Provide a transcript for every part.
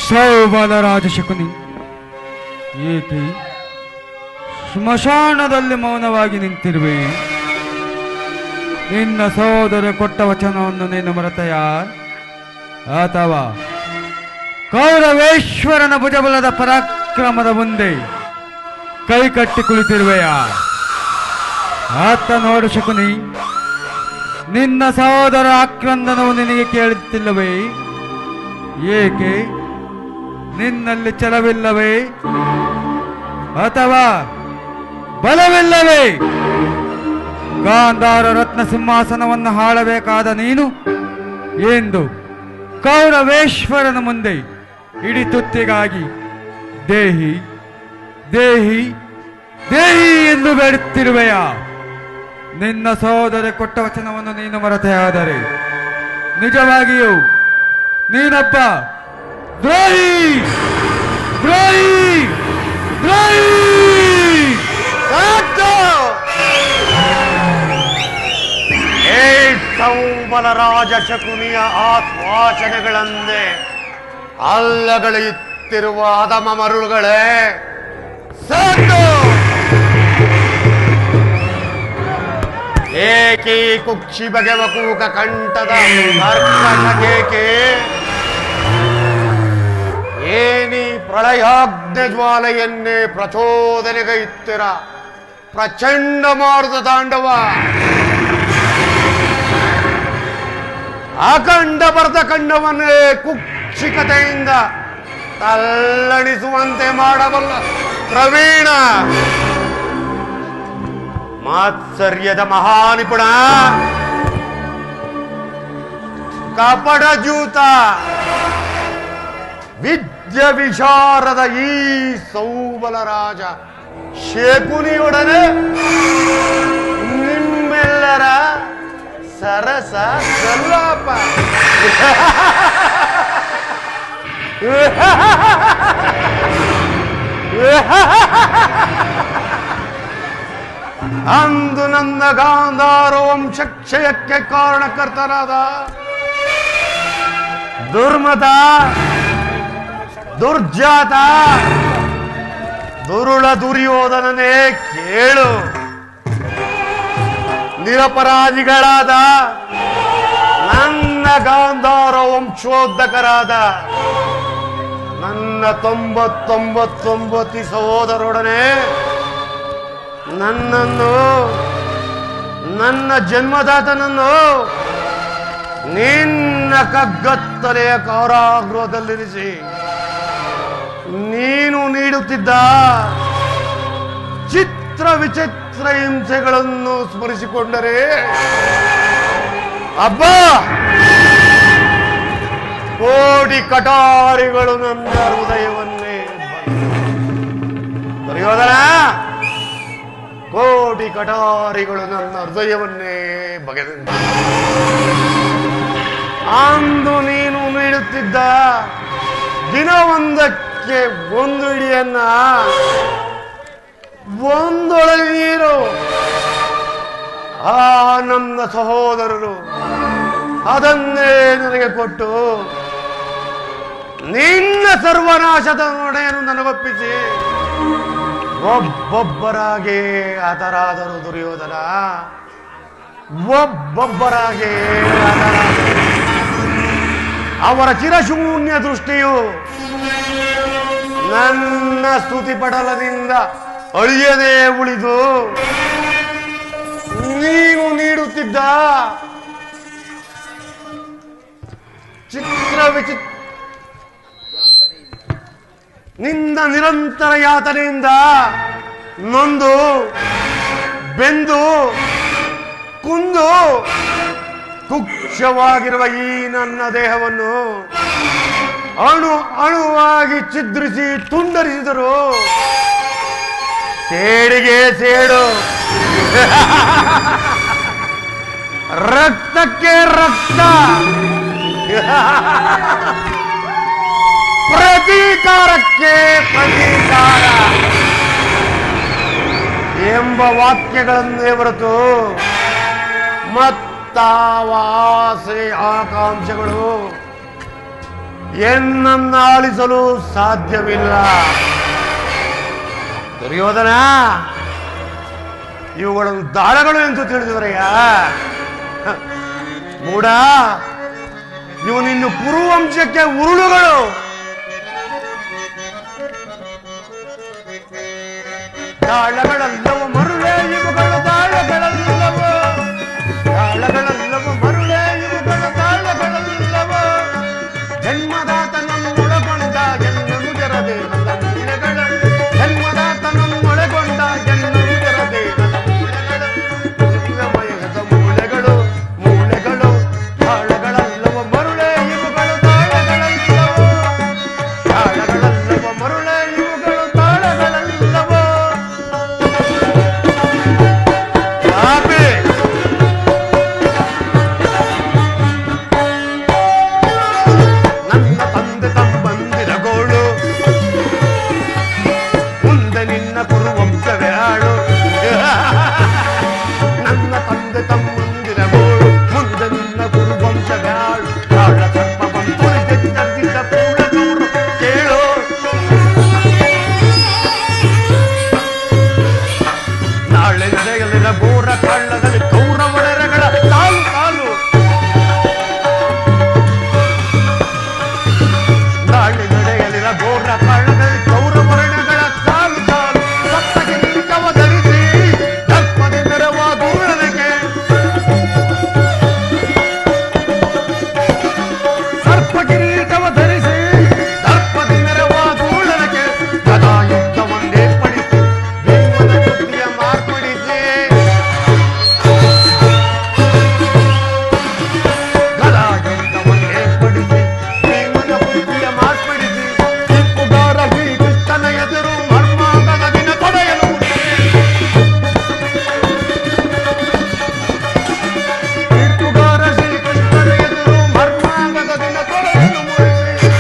ಸೌಬಲರಾಜ ಶಕುನಿ, ಏಕೆ ಸ್ಮಶಾನದಲ್ಲಿ ಮೌನವಾಗಿ ನಿಂತಿರುವೆ? ನಿನ್ನ ಸಹೋದರ ಕೊಟ್ಟ ವಚನವನ್ನು ನೀನು ಮರೆತೆಯ, ಅಥವಾ ಕೌರವೇಶ್ವರನ ಭುಜಬಲದ ಪರಾಕ್ರಮದ ಮುಂದೆ ಕೈ ಕಟ್ಟಿ ಕುಳಿತಿರುವೆಯ? ಆತ ನೋಡು ಶಕುನಿ, ನಿನ್ನ ಸಹೋದರ ಆಕ್ರಂದನವು ನಿನಗೆ ಕೇಳುತ್ತಿಲ್ಲವೇ? ಏಕೆ? ನಿನ್ನಲ್ಲಿ ಛಲವಿಲ್ಲವೇ ಅಥವಾ ಬಲವಿಲ್ಲವೇ? ಗಾಂಧಾರ ರತ್ನ ಸಿಂಹಾಸನವನ್ನು ಹಾಳಬೇಕಾದ ನೀನು ಎಂದು ಕೌರವೇಶ್ವರನ ಮುಂದೆ ಇಡೀ ತುತ್ತಿಗಾಗಿ ದೇಹಿ ದೇಹಿ ದೇಹಿ ಎಂದು ಬೇಡುತ್ತಿರುವೆಯ? ನಿನ್ನ ಸಹೋದರ ಕೊಟ್ಟ ವಚನವನ್ನು ನೀನು ಮರೆತೆಯಾದರೆ ನಿಜವಾಗಿಯೂ ನೀನೊಬ್ಬ ದ್ರೋಹಿ, ದ್ರೋಹಿ, ದ್ರೋಹಿ! ಏ ಸೌಬಲರಾಜ ಶಕುನಿಯ ಆಶ್ವಾಸನೆಗಳಂದೆ ಅಲ್ಲಗಳೆಯುತ್ತಿರುವ ಅಧಮ ಮರುಳುಗಳೇ, ಸಾಕು! ಏಕೆ ಕುಕ್ಷಿ ಬಗೆವ ಕೂಕ ಕಂಠದ ಕರ್ಕಶಕೇಕೆ? ಏನಿ ಪ್ರಳಯಾಗ್ನ ಜ್ವಾಲೆಯನ್ನೇ ಪ್ರಚೋದನೆಗೈತ್ತಿರ ಪ್ರಚಂಡ ಮಾರುತ ತಾಂಡವ, ಅಖಂಡ ಭರತ ಖಂಡವನ್ನೇ ಕುಕ್ಷಿಕತೆಯಿಂದ ತಲ್ಲಣಿಸುವಂತೆ ಮಾಡಬಲ್ಲ ಪ್ರವೀಣ, ಮಾತ್ಸರ್ಯದ ಮಹಾನಿಪುಣ, ಕಪಟ ಜೂತ, ವಿದ್ಯ ವಿಶಾರದ ಈ ಸೌಬಲರಾಜ ಶಕುನಿಯೊಡನೆ ನಿಮ್ಮೆಲ್ಲರ ಸರಸ ಸಲ್ಲಾಪ. ಅಂದು ನನ್ನ ಗಾಂಧಾರ ವಂಶಕ್ಷಯಕ್ಕೆ ಕಾರಣಕರ್ತರಾದ ದುರ್ಮತ, ದುರ್ಜಾತ, ದುರುಳ ದುರ್ಯೋಧನನೇ ಕೇಳು. ನಿರಪರಾಧಿಗಳಾದ ನನ್ನ ಗಾಂಧಾರ ವಂಶೋದ್ಧಕರಾದ ನನ್ನ 99 ಸಹೋದರರೊಡನೆ ನನ್ನನ್ನು, ನನ್ನ ಜನ್ಮದಾತನನ್ನು ನಿನ್ನ ಕಗ್ಗತ್ತಲೆಯ ಕಾರಾಗೃಹದಲ್ಲಿರಿಸಿ ನೀನು ನೀಡುತ್ತಿದ್ದ ಚಿತ್ರ ವಿಚಿತ್ರ ಹಿಂಸೆಗಳನ್ನು ಸ್ಮರಿಸಿಕೊಂಡರೆ ಅಬ್ಬಾ, ಕೋಟಿ ಕಟಾರಿಗಳು ನನ್ನ ಹೃದಯವನ್ನೇ ದುರ್ಯೋಧನ, ಕೋಟಿ ಕಟಾರಿಗಳು ನನ್ನ ಹೃದಯವನ್ನೇ ಬಗೆದ. ಅಂದು ನೀನು ನೀಡುತ್ತಿದ್ದ ದಿನವೊಂದಕ್ಕೆ ಒಂದು ಇಡಿಯನ್ನ, ಒಂದೊಳಗೆ ನೀರು ಆ ನನ್ನ ಸಹೋದರರು ಅದನ್ನೇ ನನಗೆ ಕೊಟ್ಟು ನಿನ್ನ ಸರ್ವನಾಶದ ನಡೆಯನ್ನು ನನಗೊಪ್ಪಿಸಿ ಒಬ್ಬೊಬ್ಬರಾಗೆ ಹತರಾದರು ದುರ್ಯೋಧನ, ಒಬ್ಬೊಬ್ಬರಾಗೆ ಹತರಾದರು. ಅವರ ಚಿರಶೂನ್ಯ ದೃಷ್ಟಿಯು ನನ್ನ ಸ್ತುತಿ ಪಟಲದಿಂದ ಅಳಿಯದೇ ಉಳಿದು ನೀನು ನೀಡುತ್ತಿದ್ದ ಚಿತ್ರ ವಿಚಿತ್ರ ನಿನ್ನ ನಿರಂತರ ಯಾತನೆಯಿಂದ ನೊಂದು ಬೆಂದು ಕುಂದು ಕುಕ್ಷವಾಗಿರುವ ಈ ನನ್ನ ದೇಹವನ್ನು ಅಣು ಅಣುವಾಗಿ ಛಿದ್ರಿಸಿ ತುಂಡರಿಸಿದರು. ಸೇಡಿಗೆ ಸೇಡು, ರಕ್ತಕ್ಕೆ ರಕ್ತ, ಪ್ರತೀಕಾರಕ್ಕೆ ಪ್ರತೀಕಾರ ಎಂಬ ವಾಕ್ಯಗಳನ್ನೇ ಹೊರತು ಮತ್ತಾವ ಆಸೆ ಆಕಾಂಕ್ಷೆಗಳು ಎನ್ನನ್ನು ಆಳಿಸಲು ಸಾಧ್ಯವಿಲ್ಲ. ದುರ್ಯೋಧನ, ಇವುಗಳನ್ನು ದಾಳಗಳು ಎಂದು ತಿಳಿದಿವರಯ್ಯ. ಮೂಡ, ಇವು ನಿನ್ನ ಕುರುವಂಶಕ್ಕೆ ಉರುಳುಗಳು. ದಾಳಗಳಲ್ಲವ ಮರುಳೆ ಇವುಗಳು, ದಾಳಗಳಲ್ಲವ ಮರುಳೆ ಇವುಗಳು, ದಾಳಗಳಲ್ಲವ ಜನ್ಮದಾತನನ್ನೊಳಗೊಂಡ ಎನ್ನನು ಜರದೇನದ ಮೂಳೆಗಳ, ಜನ್ಮದಾತನನ್ನೊಳಗೊಂಡ ಎನ್ನನು ಜರದೇನದ ಮೂಳೆಗಳು, ದಿವ್ಯಮಯದ ಮೂಳೆಗಳು, ಮೂಳೆಗಳು ದಾಳಗಳಲ್ಲವ ಮರುಳೆ ಇವುಗಳು, ದಾಳಗಳಲ್ಲವ ಮರುಳೆ ಇವುಗಳು, ದಾಳಗಳಲ್ಲವ. ನನ್ನ ತಂದೆ ತಮ್ಮಂದಿರ ಗೋಳು, ಮುಂದೆ ನಿನ್ನ ಕುರುವಂಶವೇ ಆಳು. ನನ್ನ ತಂದೆ ತಮ್ಮಂದಿರ ಗೋಳು, ಮುಂದೆ ನಿನ್ನ ಕುರುವಂಶವೇ ಆಳು. ಕಾಳ ಸರ್ಪವಂತುಳಿದ ಪೂಳ ದೂರು ಕೇಳು. ನಾಳೆ ನಡೆಯಲಿನ ಘೋರ ಕಾಳ್ಳದಲ್ಲಿ ಕೌರವಳೆರಗಳ ಸಾಲು ಸಾಲು. ನಾಳೆ ನಡೆಯಲಿನ ಘೋರ ಕಾಳ್ಳದಲ್ಲಿ ಕೌರವರ್ಣಗಳ ಸಾಲು ಸಾಲು. ಸಪ್ತಗಿರಿಕವ ಧರಿಸಿ ದರ್ಪದಿ ಮೆರವ ಧೂಳನಿಗೆ, ಸರ್ಪಗಿರೀಟವ ಧರಿಸಿ ದರ್ಪದಿ ಮೆರವ ಧೂಳನಿಗೆ, ಗದಾಯುದ್ಧವನ್ನೇರ್ಪಡಿಸಿ ಭೀಮನ ಬುದ್ಧಿಯ ಮಾರ್ಪಡಿಸಿ, ಗದಾಯುದ್ಧವನ್ನೇರ್ಪಡಿಸಿ ಭೀಮನ ಬುದ್ಧಿಯ ಮಾರ್ಪಡಿಸಿ, ಟಿಪ್ಪುಗಾರ ಶ್ರೀಕೃಷ್ಣನ ಎದುರು ಮರ್ಮಾಂಗದ ದಿನ ತೊಡೆಯಲು ಟಿಪ್ಪುಗಾರ ಶ್ರೀಕೃಷ್ಣನ ಎದುರು ಮರ್ಮಾಂಗದ ದಿನ ತೊಡೆಯಲು ಮುರಿಸಿ,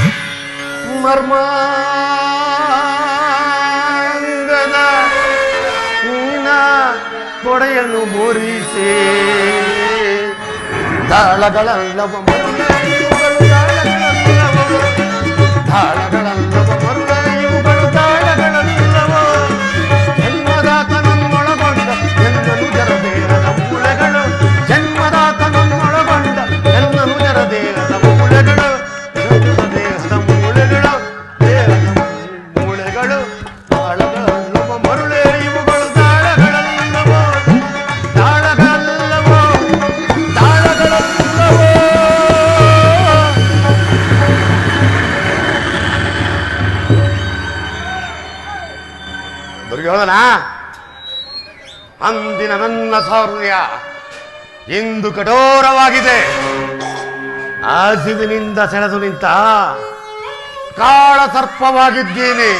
ಮರ್ಮಾಂಗದ ನಿನ್ನ ತೊಡೆಯನ್ನು ಮುರಿಸಿ, ದಾಳಗಳಲ್ಲವ ಮರುಳೆ ಇವುಗಳು, ದಾಳಗಳಲ್ಲವ ಮರುಳೆ ಇವುಗಳು, ದಾಳಗಳಲ್ಲವ ಜನ್ಮದಾತನನ್ನೊಳಗೊಂಡ ಎನ್ನನು ಜರದೇರದ ಮೂಳೆಗಳು, ಜನ್ಮದಾತನನ್ನೊಳಗೊಂಡ ಎನ್ನನು ಜರದೇರದ ಮೂಳೆಗಳು, ದೇಹದ ಮೂಳೆಗಳು, ದೇಹದ ಮೂಳೆಗಳು, ದಾಳಗಳಲ್ಲವ ಮರುಳೆ ಇವುಗಳು, ದಾಳಗಳಲ್ಲವ ದಾಳಗಳಲ್ಲವ ದಾಳಗಳಲ್ಲವ. ದುರ್ಯೋಧನ, ಅಂದಿನ ನನ್ನ ಶೌರ್ಯ ಇಂದು ಕಠೋರವಾಗಿದೆ. ಹಸಿವಿನಿಂದ ಸೆಳೆದು ನಿಂತ ಕಾಳ ಸರ್ಪವಾಗಿದ್ದೀನಿ.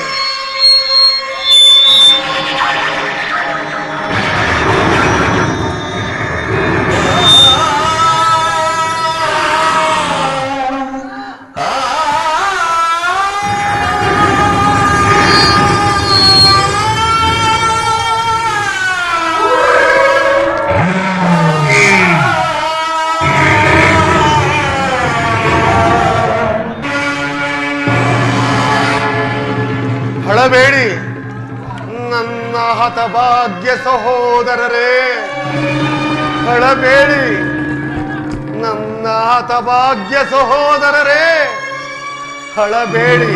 ಅಳಬೇಡಿ ನನ್ನ ಹತಭಾಗ್ಯ ಸಹೋದರರೇ, ಅಳಬೇಡಿ ನನ್ನ ಹತಭಾಗ್ಯ ಸಹೋದರರೇ, ಅಳಬೇಡಿ.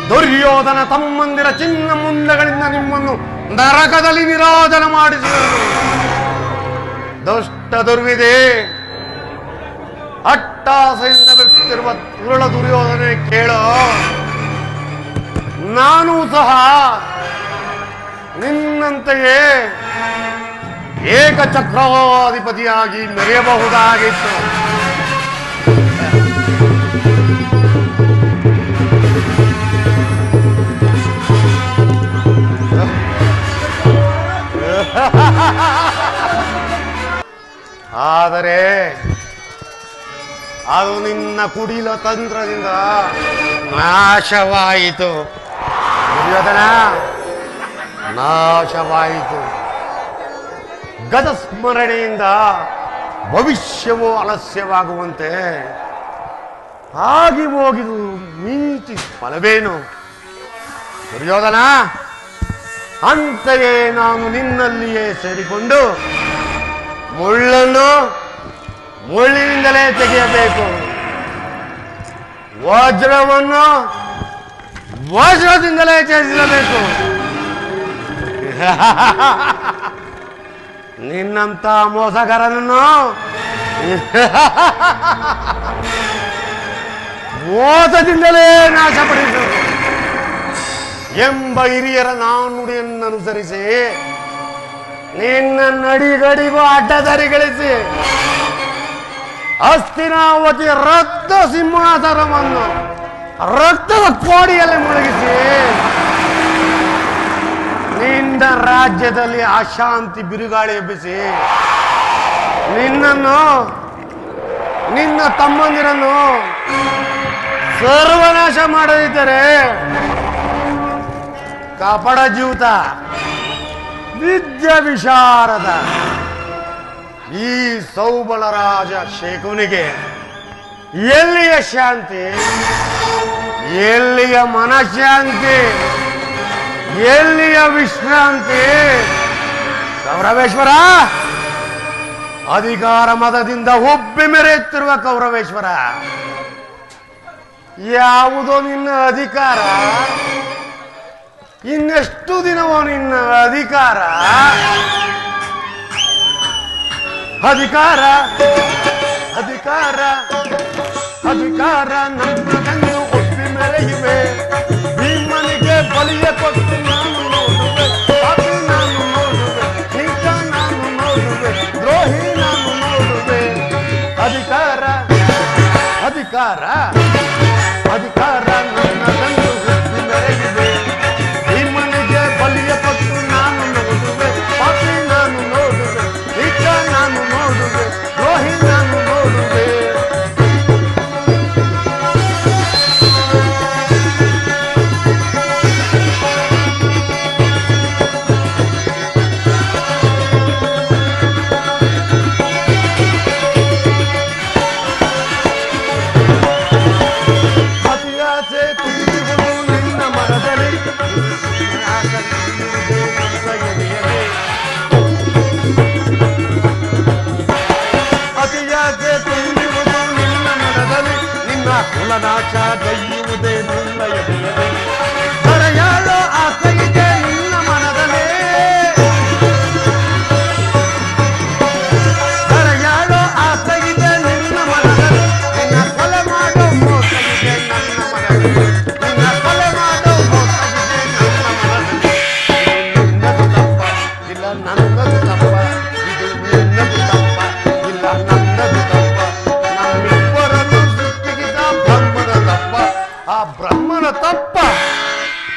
ದುರ್ಯೋಧನ ತಮ್ಮಂದಿರ ಚಿನ್ನ ಮುಂದಗಳಿಂದ ನಿಮ್ಮನ್ನು ನರಕದಲ್ಲಿ ನಿರೋಧನ ಮಾಡಿಸಿದರು. ದುಷ್ಟ ದುರ್ವಿದೆ, ಅಟ್ಟಾಸೆಯಿಂದ ಬೆರೆಸುತ್ತಿರುವ ಉರುಳ ದುರ್ಯೋಧನೆ ಕೇಳೋ. ನಾನು ಸಹ ನಿನ್ನಂತೆಯೇ ಏಕಚಕ್ರಾಧಿಪತಿಯಾಗಿ ಮೆರೆಯಬಹುದಾಗಿತ್ತು. ಆದರೆ ಅದು ನಿನ್ನ ಕುಡಿಲ ತಂತ್ರದಿಂದ ನಾಶವಾಯಿತು. ದುರ್ಯೋಧನ, ನಾಶವಾಯಿತು. ಗದ ಸ್ಮರಣೆಯಿಂದ ಭವಿಷ್ಯವು ಆಲಸ್ಯವಾಗುವಂತೆ ಆಗಿ ಹೋಗಿದು ಮಿಂಚಿ ಫಲವೇನು? ದುರ್ಯೋಧನ, ಅಂತೆಯೇ ನಾನು ನಿನ್ನಲ್ಲಿಯೇ ಸೇರಿಕೊಂಡು ಮುಳ್ಳನ್ನು ಮುಳ್ಳಿನಿಂದಲೇ ತೆಗೆಯಬೇಕು, ವಜ್ರವನ್ನು ವಜ್ರದಿಂದಲೇ ಛೇದಿಸಬೇಕು. ನಿನ್ನಂತ ಮೋಸಗಾರನನ್ನು ಮೋಸದಿಂದಲೇ ನಾಶಪಡಿಸಬೇಕು ಎಂಬ ಹಿರಿಯರ ನಾನುಡಿಯನ್ನು ಅನುಸರಿಸಿ ನಿನ್ನ ನಡಿಗಡಿಗೂ ಅಡ್ಡದಾರಿಗಳಿಸಿ ಹಸ್ತಿನಾವತಿ ರಕ್ತ ಸಿಂಹಾಸನವನ್ನು ರಕ್ತದ ಕೋಡಿಯಲ್ಲಿ ಮುಳುಗಿಸಿ ನಿನ್ನ ರಾಜ್ಯದಲ್ಲಿ ಅಶಾಂತಿ ಬಿರುಗಾಳಿ ಎಬ್ಬಿಸಿ ನಿನ್ನನ್ನು ನಿನ್ನ ತಮ್ಮಂದಿರನ್ನು ಸರ್ವನಾಶ ಮಾಡದಿದ್ದರೆ ಕಪಡ ಜೀವಿತ ವಿದ್ಯಾ ವಿಶಾರದ ಈ ಸೌಬಲರಾಜ ಶೇಖುನಿಗೆ ಎಲ್ಲಿಯ ಶಾಂತಿ, ಎಲ್ಲಿಯ ಮನಃಶಾಂತಿ, ಎಲ್ಲಿಯ ವಿಶ್ರಾಂತಿ? ಕೌರವೇಶ್ವರ, ಅಧಿಕಾರ ಮದದಿಂದ ಉಬ್ಬಿ ಮೆರೆಯುತ್ತಿರುವ ಕೌರವೇಶ್ವರ, ಯಾವುದೋ ನಿನ್ನ ಅಧಿಕಾರ? ಇನ್ನೆಷ್ಟು ದಿನವೋ ನಿನ್ನ ಅಧಿಕಾರ? ಅಧಿಕಾರ ಅಧಿಕಾರ ಅಧಿಕಾರ ನನ್ನನ್ನು ಒಪ್ಪಿ ಮೆರೆಯುವೆ, ಭೀಮನಿಗೆ ಬಲಿಯ ಕೊಟ್ಟು ನಾನು ನೋಡುವೆ, ಪಾಪಿ ನಾನು ನೋಡುವೆ, ನೀಚ ನಾನು ನೋಡುವೆ, ದ್ರೋಹಿ ನಾನು ನೋಡುವೆ. ಅಧಿಕಾರ ಅಧಿಕಾರ ಅಧಿಕಾರ ನನ್ನನ್ನು ಒಪ್ಪಿ ಮೆರೆಯುವೆ, ಭೀಮನಿಗೆ ಬಲಿಯ ಕೊಟ್ಟು ನಾನು ನೋಡುವೆ, ಪಾಪಿ ನಾನು ನೋಡುವೆ, ನೀಚ ನಾನು ನೋಡುವೆ, ದ್ರೋಹಿ ನಾನು ನೋಡುವೆ. ಅತಿಯಾಸೆ ತುಂಬಿರುವುದು ನಿನ್ನ ಮನದಲ್ಲಿ, ಅತಿಯಾಸೆ ತುಂಬಿರುವುದು ನಿನ್ನ ಮನದಲ್ಲಿ, ನಿನ್ನ ಕುಲನಾಶ ದೈಯುವುದೇ ನಿನ್ನ ಎದೆಯಲ್ಲಿ. ಕರೆಯಾಳೋ ಆಸೆಯಿದೆ ನಿನ್ನ ಮನದಲ್ಲಿ, ಕರೆಯಾಳೋ ಆಸೆಯಿದೆ ನಿನ್ನ ಮನದಲ್ಲಿ, ನಿನ್ನ ಕೊಲೆ ಮಾಡೋ ಮೋಸ ಇದೆ ನನ್ನ ಮನದಲ್ಲಿ, ನಿನ್ನ ಕೊಲೆ ಮಾಡೋ ಮೋಸ ಇದೆ ನನ್ನ ಮನದಲ್ಲಿ. ನಿನ್ನದು ತಪ್ಪ ಇಲ್ಲ ನನ್ನದು ತಪ್ಪ, ಇದು ನಿನ್ನದು ತಪ್ಪ ಇಲ್ಲ ನನ್ನದು ತಪ್ಪ, ನಮ್ಮಿಬ್ಬರನ್ನು ಸೃಷ್ಟಿಸಿದ ಬ್ರಹ್ಮನ ತಪ್ಪ, ಆ ಬ್ರಹ್ಮನ ತಪ್ಪ.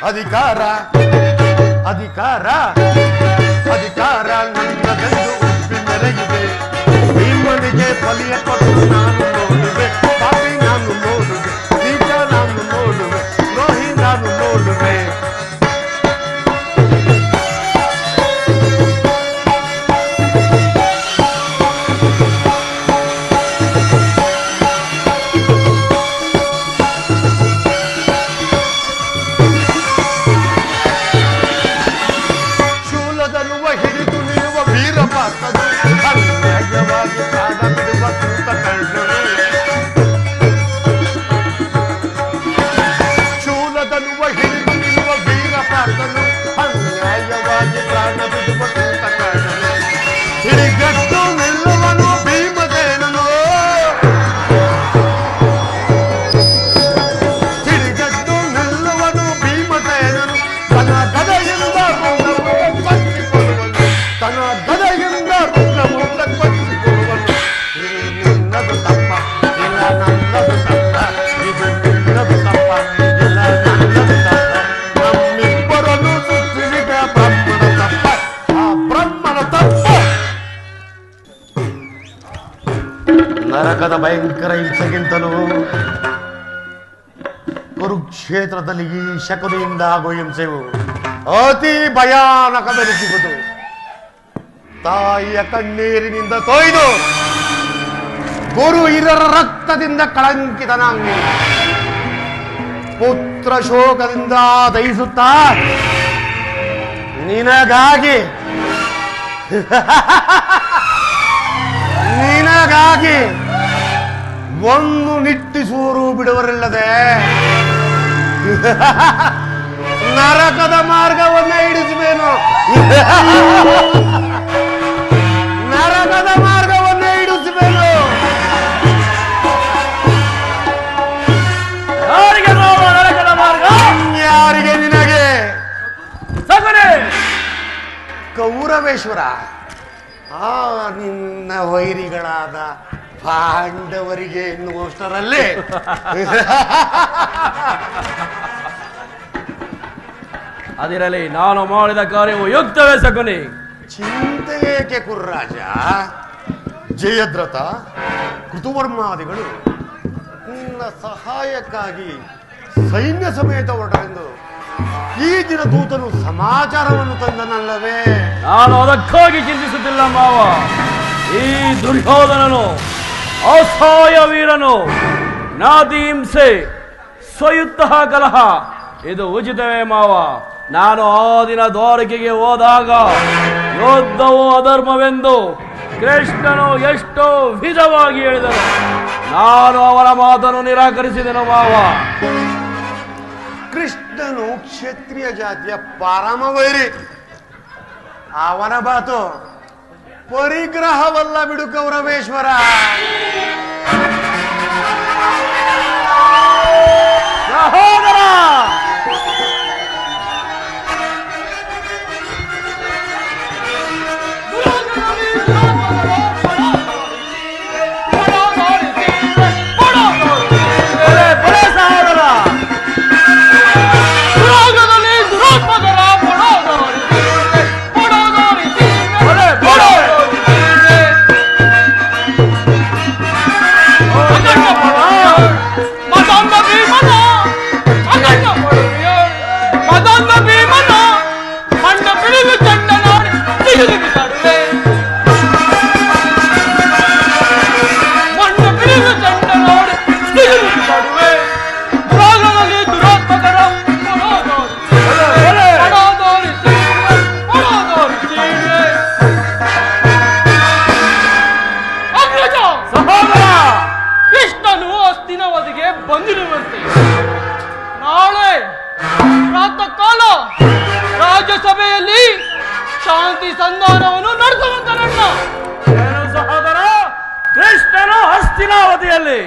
ಅಧಿಕಾರ ಅಧಿಕಾರ ಅಧಿಕಾರ ನನ್ನದೆಂದು ಉಪ್ಪಿ ಮೆರೆಯುವೆ, ಭೀಮನಿಗೆ ಬಲಿಯ ಕೊಟ್ಟು ನಾನು ನೋಡುವೆ, ಪಾಪಿ ನಾನು ನೋಡುವೆ, ನೀಚ ನಾನು ನೋಡುವೆ, ದ್ರೋಹಿ ನಾನು ನೋಡುವೆ. ಶೂಲದನ್ನುವ ಹಿಡಿದು ನಿಲ್ಲುವ ವೀರಪಾತ್ರನು, ಅನ್ಯಾಯವಾಗಿ ಪ್ರಾಣ ಬಿಡುವ ಕೃತ ಕಳ್ಳನು. ಶೂಲದನ್ನುವ ಹಿಡಿದು ನಿಲ್ಲುವ ವೀರಪಾತ್ರನು, ಅನ್ಯಾಯವಾಗಿ ಪ್ರಾಣ ಬಿಡುವ ಕೃತ ಕಳ್ಳನು. ಹಿಡಿಗಟ್ಟು ನಿಲ್ಲುವನು ಭೀಮಸೇನನು, ಹಿಡಿಗಟ್ಟು ನಿಲ್ಲುವನು ಭೀಮಸೇನನು. ತನ್ನ ಗದೆಯಿಂದ ರುದ್ರಮುಖ ಕೊಚ್ಚಿಕೊಳ್ಳುವನು, ತನ್ನ ಗದೆಯಿಂದ ರುದ್ರಮುಖ ಕೊಚ್ಚಿಕೊಳ್ಳುವನು. ಇದು ನಿನ್ನದು ತಪ್ಪ ಇಲ್ಲ ನನ್ನದು ತಪ್ಪ, ಇದು ನಿನ್ನದು ತಪ್ಪ ಇಲ್ಲ ನನ್ನದು ತಪ್ಪ, ನಮ್ಮಿಬ್ಬರನ್ನು ಸೃಷ್ಟಿಸಿದ ಬ್ರಹ್ಮನ ತಪ್ಪ, ಆ ಬ್ರಹ್ಮನ ತಪ್ಪ. ನರಕದ ಭಯಂಕರ ಹಿಂಸೆಗಿಂತಲೂ ಕುರುಕ್ಷೇತ್ರದಲ್ಲಿ ಈ ಶಕುನಿಯಿಂದ ಆಗುವ ಹಿಂಸೆಯು ಅತಿ ಭಯಾನಕವೆನಿಸುವುದು. ತಾಯಿಯ ಕಣ್ಣೀರಿನಿಂದ ತೊಯ್ದು ಗುರು ಹಿರರ ರಕ್ತದಿಂದ ಕಳಂಕಿತನಾಗಿ ಪುತ್ರ ಶೋಕದಿಂದ ದಹಿಸುತ್ತಾ ನಿನಗಾಗಿ ನಿನಗಾಗಿ ಒಂದು ನಿಟ್ಟಿಸೂರು ಬಿಡುವರಿಲ್ಲದೆ ನರಕದ ಮಾರ್ಗವನ್ನೇ ಹಿಡಿಸುವೇನು. ನರಕದ ಮಾರ್ಗವನ್ನೇ ಹಿಡಿಸುವೇನು. ಯಾರಿಗೆ ನರಕದ ಮಾರ್ಗ? ಯಾರಿಗೆ? ನಿನಗೆ. ಸಗುಣಿ ಕೌರವೇಶ್ವರ, ಆ ನಿನ್ನ ವೈರಿಗಳಾದ ಪಾಂಡವರಿಗೆ ಎನ್ನುವಷ್ಟರಲ್ಲಿ ಅದಿರಲಿ, ನಾನು ಮಾಡಿದ ಕಾರ್ಯವು ಯುಕ್ತವೇ ಸಗುಣಿ. ಚಿಂತೆ ಏಕೆ ಕುರ್ರಾಜ? ಜಯದ್ರಥ, ಕೃತುವರ್ಮಾದಿಗಳು ನಿನ್ನ ಸಹಾಯಕ್ಕಾಗಿ ಸೈನ್ಯ ಸಮೇತ ಹೊರಟರೆಂದು ಈ ದಿನ ದೂತನು ಸಮಾಚಾರವನ್ನು ತಂದನಲ್ಲವೇ? ನಾನು ಅದಕ್ಕಾಗಿ ಚಿಂತಿಸುತ್ತಿಲ್ಲ ಮಾವ. ಈ ದುರ್ಯೋಧನನು ಅಸಹಾಯ ವೀರನು, ನಾದಿಹಿಂಸೆ, ಸ್ವಯುದ್ಧ ಕಲಹ ಇದು ಉಚಿತವೇ ಮಾವ. ನಾನು ಆ ದಿನ ದ್ವಾರಕೆಗೆ ಹೋದಾಗ ಯೋಧವು ಅಧರ್ಮವೆಂದು ಕೃಷ್ಣನು ಎಷ್ಟೋ ವಿಧವಾಗಿ ಹೇಳಿದನು. ನಾನು ಅವರ ಮಾತನ್ನು ನಿರಾಕರಿಸಿದೆನು ಮಾವ. ಕೃಷ್ಣನು ಕ್ಷತ್ರಿಯ ಜಾತಿಯ ಪರಮ ವೈರಿ. ಅವನ ಮಾತು ಪರಿಗ್ರಹವಲ್ಲ ಬಿಡು ಕೌರವೇಶ್ವರ. ಸಹೋದರ, ಬಂದಿರುವಂತೆ ನಾಳೆ ಪ್ರಾತಃ ಕಾಲ ರಾಜ್ಯಸಭೆಯಲ್ಲಿ ಶಾಂತಿ ಸಂಧಾನವನ್ನು ನಡೆಸುವಂತ ಸಹೋದರ. ಕೃಷ್ಣನು ಹಸ್ತಿನಾವತಿಯಲ್ಲಿ.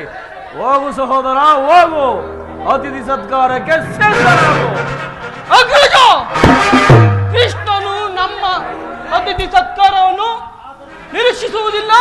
ಹೋಗು ಸಹೋದರ, ಹೋಗು. ಅತಿಥಿ ಸತ್ಕಾರಕ್ಕೆ ಸಿದ್ಧರಾಗು. ಅಗ್ರಜ, ಕೃಷ್ಣನು ನಮ್ಮ ಅತಿಥಿ ಸತ್ಕಾರವನ್ನು ನಿರೀಕ್ಷಿಸುವುದಿಲ್ಲ.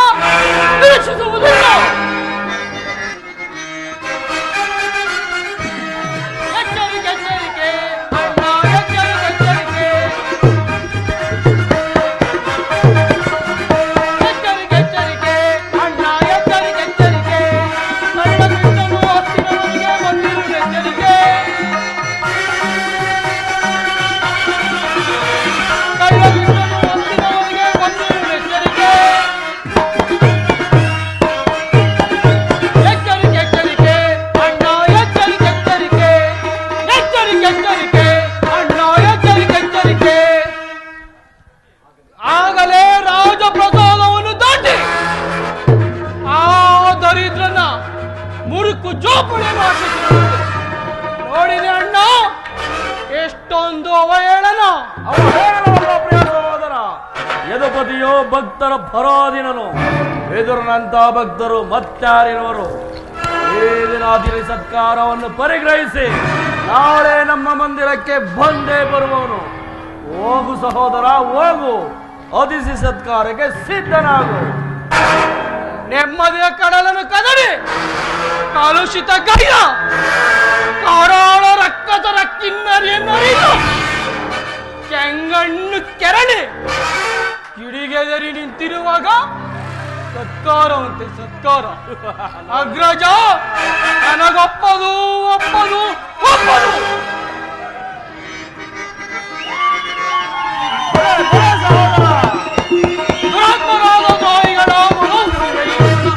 ಮುರುಕು ಜೋಪುಳೆ ನೋಡಿದೆ ಅಣ್ಣ, ಎಷ್ಟೊಂದು ಅವಹೇಳನ. ಪ್ರಿಯ ಸಹೋದರ, ಯದುಪತಿಯೋ ಭಕ್ತರ ಪರಾಧೀನನು. ಎದುರಿನಂತ ಭಕ್ತರು ಮತ್ತಾರಿರುವರು. ಈ ದಿನ ಅತಿಥಿ ಸತ್ಕಾರವನ್ನು ಪರಿಗ್ರಹಿಸಿ ನಾಳೆ ನಮ್ಮ ಮಂದಿರಕ್ಕೆ ಬಂದೇ ಬರುವವನು. ಹೋಗು ಸಹೋದರ, ಹೋಗು. ಅತಿಥಿ ಸತ್ಕಾರಕ್ಕೆ ಸಿದ್ಧನಾಗು. ನೆಮ್ಮದಿಯ ಕಡಲನ್ನು ಕದಡಿ ಕಲುಷಿತ ಗೈರ ಕರಾಳ ರಕ್ಕಸರ ಕಿನ್ನರಿಯನ್ನರಿದು ಕೆಂಗಣ್ಣು ಕೆರಳಿ ಕಿಡಿಗೆದರಿ ನಿಂತಿರುವಾಗ ಸತ್ಕಾರವಂತೆ ಸತ್ಕಾರ. ಅಗ್ರಜ, ನನಗೊಪ್ಪದು ಒಪ್ಪದು ಒಪ್ಪದು. ದುರಾತ್ಮರಾದ ದ್ರೋಹಿಗಳ ಮನೋಸ್ಥಿತಿಯಿಂದ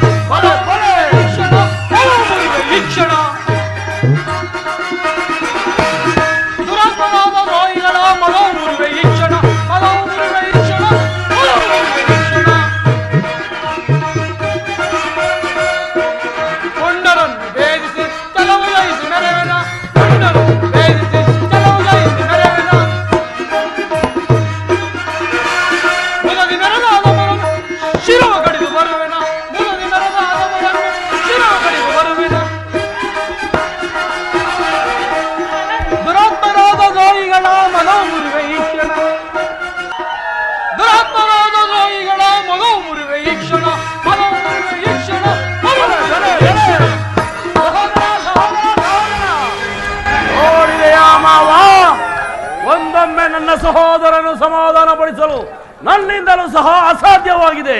ನನ್ನ ಸಹೋದರನು ಸಮಾಧಾನಪಡಿಸಲು ನನ್ನಿಂದಲೂ ಸಹ ಅಸಾಧ್ಯವಾಗಿದೆ.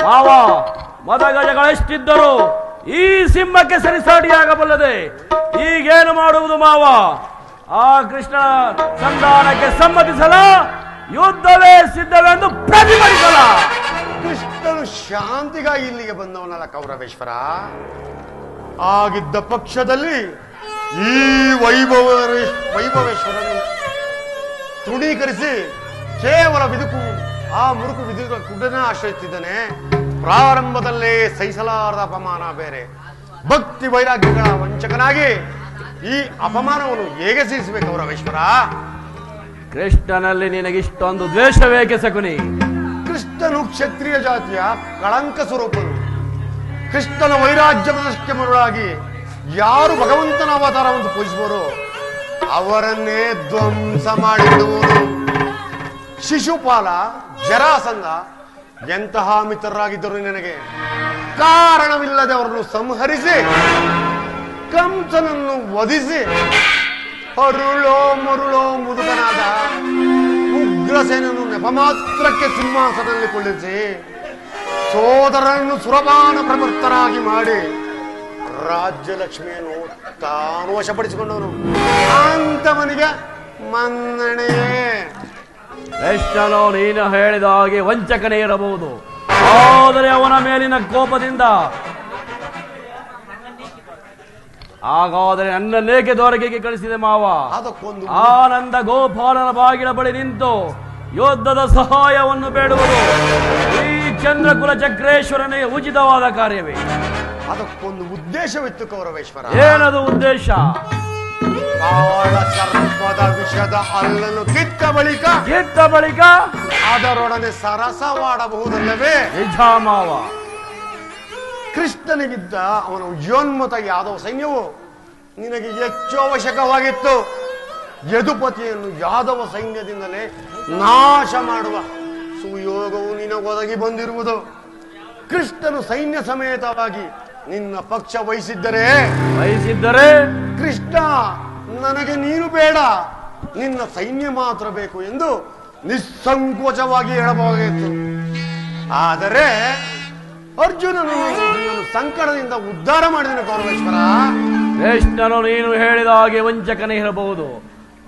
ಮಾವ, ಮದಗಜಗಳೆಷ್ಟಿದ್ದರೂ ಈ ಸಿಂಹಕ್ಕೆ ಸರಿಸಾಟಿಯಾಗಬಲ್ಲದೆ. ಈಗೇನು ಮಾಡುವುದು ಮಾವ? ಆ ಕೃಷ್ಣ ಸಂಧಾನಕ್ಕೆ ಸಮ್ಮತಿಸಲ, ಯುದ್ಧವೇ ಸಿದ್ಧವೆಂದು ಪ್ರತಿಭಟಿಸಲ? ಕೃಷ್ಣನು ಶಾಂತಿಗಾಗಿ ಇಲ್ಲಿಗೆ ಬಂದವನಲ್ಲ ಕೌರವೇಶ್ವರ. ಆಗಿದ್ದ ಪಕ್ಷದಲ್ಲಿ ಈ ವೈಭವೇಶ್ವರನು ತೃಣೀಕರಿಸಿ ಕೇವಲ ಮುರುಕು ವಿದುಕ ಕುಡನ ಆಶ್ರಯಿಸಿದ್ದಾನೆ. ಪ್ರಾರಂಭದಲ್ಲೇ ಸಹಿಸಲಾರದ ಅಪಮಾನ ಬೇರೆ. ಭಕ್ತಿ ವೈರಾಗ್ಯಗಳ ವಂಚಕನಾಗಿ ಈ ಅಪಮಾನವನ್ನು ಹೇಗೆ ಸಹಿಸಬೇಕು ಕೌರವೇಶ್ವರ? ಕೃಷ್ಣನಲ್ಲಿ ನಿನಗಿಷ್ಟೊಂದು ದ್ವೇಷವೇಕೆ ಸಕುನಿ? ಕೃಷ್ಣನು ಕ್ಷತ್ರಿಯ ಜಾತಿಯ ಕಳಂಕ ಸ್ವರೂಪನು. ಕೃಷ್ಣನ ವೈರಾಜ್ಯ ಪ್ರದರ್ಶಕ್ಕೆ ಮರುಳಾಗಿ ಯಾರು ಭಗವಂತನ ಅವತಾರವನ್ನು ಪೂಜಿಸುವರೋ ಅವರನ್ನೇ ಧ್ವಂಸ ಮಾಡಿಡುವರು. ಶಿಶುಪಾಲ, ಜರಾಸಂಧ ಎಂತಹ ಮಿತ್ರರಾಗಿದ್ದರು ನಿನಗೆ. ಕಾರಣವಿಲ್ಲದೆ ಅವರನ್ನು ಸಂಹರಿಸಿ ಕಂಸನನ್ನು ವಧಿಸಿ ಹರುಳೋ ಮರುಳೋ ಮುದುಕನಾದ ಉಗ್ರಸೇನನ್ನು ನೆಪಮಾತ್ರಕ್ಕೆ ಸಿಂಹಾಸನದಲ್ಲಿ ಕುಳ್ಳಿಸಿ ಸೋದರನನ್ನು ಸುರಪಾನ ಪ್ರವೃತ್ತರಾಗಿ ಮಾಡಿ ರಾಜ್ಯಲಕ್ಷ್ಮಿಯನ್ನು ತಾನು ವಶಪಡಿಸಿಕೊಂಡವನು. ಅಂತವನಿಗೆ ಮನ್ನಣೆಯೇ. ಕೃಷ್ಣನು ನೀನು ಹೇಳಿದ ಹಾಗೆ ವಂಚಕನೇ ಇರಬಹುದು, ಆದರೆ ಅವನ ಮೇಲಿನ ಕೋಪದಿಂದ ಹಾಗಾದರೆ ನನ್ನನ್ನೇಕೆ ದ್ವಾರಕೆಗೆ ಕಳಿಸಿದೆ ಮಾವ? ಅದಕ್ಕೊಂದು ಆನಂದ ಗೋಪಾಲನ ಬಾಗಿಲ ಬಳಿ ನಿಂತು ಯುದ್ಧದ ಸಹಾಯವನ್ನು ಬೇಡುವುದು ಈ ಚಂದ್ರಕುಲ ಚಕ್ರೇಶ್ವರನಿಗೆ ಉಚಿತವಾದ ಕಾರ್ಯವೇ. ಅದಕ್ಕೊಂದು ಉದ್ದೇಶವಿತ್ತು ಕೌರವೇಶ್ವರ. ಏನದು ಉದ್ದೇಶ? ಕಾಳ ಸರ್ಪದ ವಿಷದ ಹಲ್ಲನ್ನು ಕಿತ್ತ ಬಳಿಕ ಅದರೊಡನೆ ಸರಸವಾಡಬಹುದಲ್ಲವೇ? ನಿಜ ಮಾವ. ಕೃಷ್ಣನಿಗಿದ್ದ ಅವನ ಯೋನ್ಮತ ಯಾದವ ಸೈನ್ಯವು ನಿನಗೆ ಹೆಚ್ಚು ಅವಶ್ಯಕವಾಗಿತ್ತು. ಯದುಪತಿಯನ್ನು ಯಾದವ ಸೈನ್ಯದಿಂದಲೇ ನಾಶ ಮಾಡುವ ಸುಯೋಗವು ನಿನಗೊದಗಿ ಬಂದಿರುವುದು. ಕೃಷ್ಣನು ಸೈನ್ಯ ಸಮೇತವಾಗಿ ನಿನ್ನ ಪಕ್ಷ ವಹಿಸಿದ್ದರೆ ಕೃಷ್ಣ ನನಗೆ ನೀನು ಬೇಡ, ನಿನ್ನ ಸೈನ್ಯ ಮಾತ್ರ ಬೇಕು ಎಂದು ನಿಸ್ಸಂಕೋಚವಾಗಿ ಹೇಳಬಹುದಿತ್ತು. ಆದರೆ ಅರ್ಜುನನು ಸಂಕಟದಿಂದ ಉದ್ಧಾರ ಮಾಡಿದನು ಕೌರವೇಶ್ವರ. ಕೃಷ್ಣನು ನೀನು ಹೇಳಿದ ಹಾಗೆ ವಂಚಕನೇ ಇರಬಹುದು,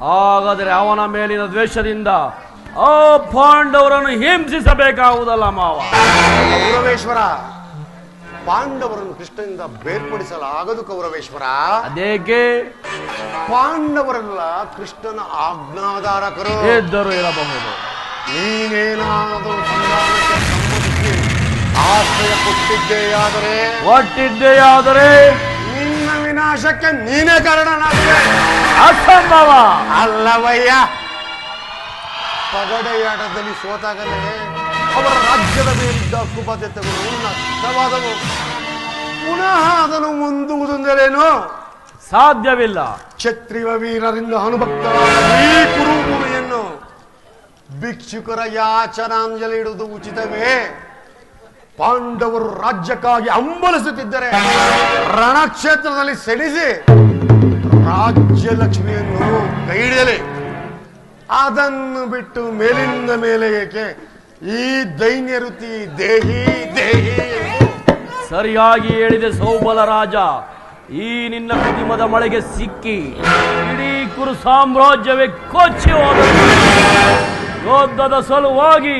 ಹಾಗಾದರೆ ಅವನ ಮೇಲಿನ ದ್ವೇಷದಿಂದ ಆ ಪಾಂಡವರನ್ನು ಹಿಂಸಿಸಬೇಕಾಗುವುದಲ್ಲ ಮಾವ. ಕೌರವೇಶ್ವರ, ಪಾಂಡವರನ್ನು ಕೃಷ್ಣನಿಂದ ಬೇರ್ಪಡಿಸಲಾಗದು ಕೌರವೇಶ್ವರ. ಅದೇಕೆ? ಪಾಂಡವರೆಲ್ಲ ಕೃಷ್ಣನ ಆಜ್ಞಾಧಾರಕರು ಇದ್ದರೂ ಇರಬಹುದು. ನೀನೇನಾದರೂ ಸಂಧಾನಕ್ಕೆ ಸಮ್ಮತಿಸಿ ಆಶ್ರಯ ಕೊಟ್ಟಿದ್ದೆಯಾದರೆ ನಿನ್ನ ವಿನಾಶಕ್ಕೆ ನೀನೇ ಕಾರಣನಾಗಿದೆ. ಅಸಂಭವ ಅಲ್ಲವಯ್ಯ. ಪಗಡೆಯಾಟದಲ್ಲಿ ಸೋತಾಗಲೇ ಅವರ ರಾಜ್ಯದ ಮೇಲಿದ್ದ ಕುಬಾಧ್ಯತೆಗಳು ನಷ್ಟವಾದವು. ಪುನಃ ಅದನ್ನು ಮುಂದುವುದೆಂದರೇನು? ಸಾಧ್ಯವಿಲ್ಲ. ಕ್ಷತ್ರಿಯ ವೀರರಿಂದ ಅನುಭಕ್ತರಾದ ಈ ಕುರುಭೂಮಿಯನ್ನು ಭಿಕ್ಷುಕರ ಯಾಚನಾಂಜಲಿ ಇಡುವುದು ಉಚಿತವೇ? ಪಾಂಡವರು ರಾಜ್ಯಕ್ಕಾಗಿ ಹಂಬಲಿಸುತ್ತಿದ್ದರೆ ರಣಕ್ಷೇತ್ರದಲ್ಲಿ ಸೆಣಿಸಿ ರಾಜ್ಯಲಕ್ಷ್ಮಿಯನ್ನು ಕೈಹಿಡಿಯಲಿ. ಅದನ್ನು ಬಿಟ್ಟು ಮೇಲಿಂದ ಮೇಲೆ ಏಕೆ ಈ ದೈನ್ಯ ವೃತ್ತಿ? ದೇಹಿ ಸರಿಯಾಗಿ ಹೇಳಿದೆ ಸೌಬಲ ರಾಜ. ಈ ನಿನ್ನ ಪ್ರತಿಮದ ಮಳೆಗೆ ಸಿಕ್ಕಿ ಇಡೀ ಕುರು ಸಾಮ್ರಾಜ್ಯವೇ ಕೊಚ್ಚಿ ಹೋದ ಯುದ್ಧದ ಸಲುವಾಗಿ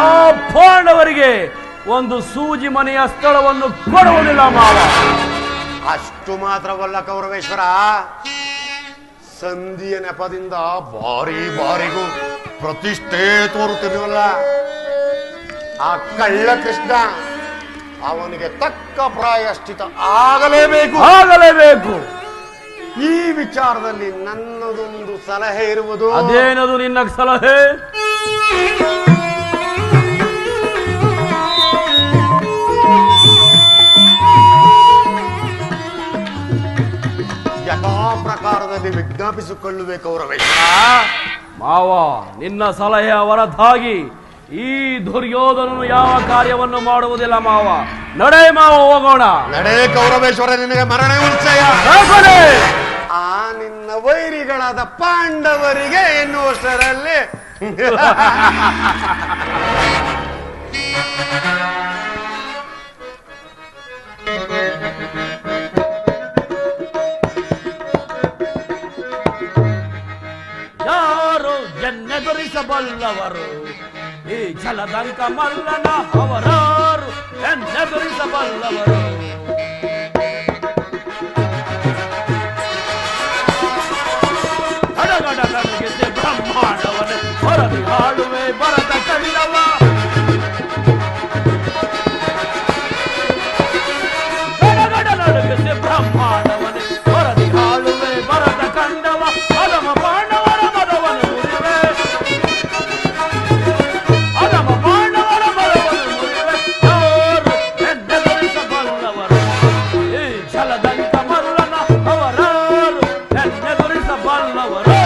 ಆ ಪಾಂಡವರಿಗೆ ಒಂದು ಸೂಜಿ ಮನೆಯ ಸ್ಥಳವನ್ನು ಕೊಡುವುದಿಲ್ಲ ಮಾವ. ಅಷ್ಟು ಮಾತ್ರವಲ್ಲ ಕೌರವೇಶ್ವರ, ಸಂಧಿಯ ನೆಪದಿಂದ ಬಾರಿಗೂ ಪ್ರತಿಷ್ಠೆ ತೋರುತ್ತಿರುವಲ್ಲ ಆ ಕಳ್ಳ ಕೃಷ್ಣ, ಅವನಿಗೆ ತಕ್ಕ ಪ್ರಾಯಶ್ಚಿತ ಆಗಲೇಬೇಕು. ಈ ವಿಚಾರದಲ್ಲಿ ನನ್ನದೊಂದು ಸಲಹೆ ಇರುವುದು. ಅದೇನದು ನಿನ್ನ ಸಲಹೆ? ಯಥಾ ಪ್ರಕಾರದಲ್ಲಿ ವಿಜ್ಞಾಪಿಸಿಕೊಳ್ಳುವೆ ಕೌರವೇಶ್ವರ. ಮಾವ, ನಿನ್ನ ಸಲಹೆಯ ಹೊರತಾಗಿ ಈ ದುರ್ಯೋಧನನು ಯಾವ ಕಾರ್ಯವನ್ನು ಮಾಡುವುದಿಲ್ಲ ಮಾವ. ನಡೆ ಮಾವ, ಹೋಗೋಣ. ನಡೆ ಕೌರವೇಶ್ವರ, ನಿನಗೆ ಮರಣ ನಿಶ್ಚಯ. ಆ ನಿನ್ನ ವೈರಿಗಳ ಮಕ್ಕಳಾದ ಪಾಂಡವರಿಗೆ ಎನ್ನುವಷ್ಟರಲ್ಲಿ ಯಾರು ಎನ್ನೆದುರಿಸಬಲ್ಲವರು ಈ ಜಲದಂಕ ಮಲ್ಲನ ಅವರಾರು ಎನ್ನೆದುರಿಸಬಲ್ಲವರು ಗಡಗಡ ನಡುಗಿಸಿ ಬ್ರಹ್ಮಾಂಡವನೇ ಹೊರದಿ ಹಾಡುವೆ ಬರದ ಕಂಡವ ಗಡಗಡ ನಡುಗಿಸಿ ಬ್ರಹ್ಮಾಂಡವನೇ ಹೊರದಿ ಹಾಡುವೆ ಬರದ ಕಂಡವ ಅದಮ ಪಾಂಡವರ ಮದವನು ಮುರಿವೆ ಅದಮ ಪಾಂಡವರ ಮದವನು ಮುರಿವೆ ಯಾರು ಎನ್ನೆದುರಿಸಬಲ್ಲವರು ಈ ಜಲದಂಕ ಮಲ್ಲನ ಅವರಾರು ಎನ್ನೆದುರಿಸಬಲ್ಲವರು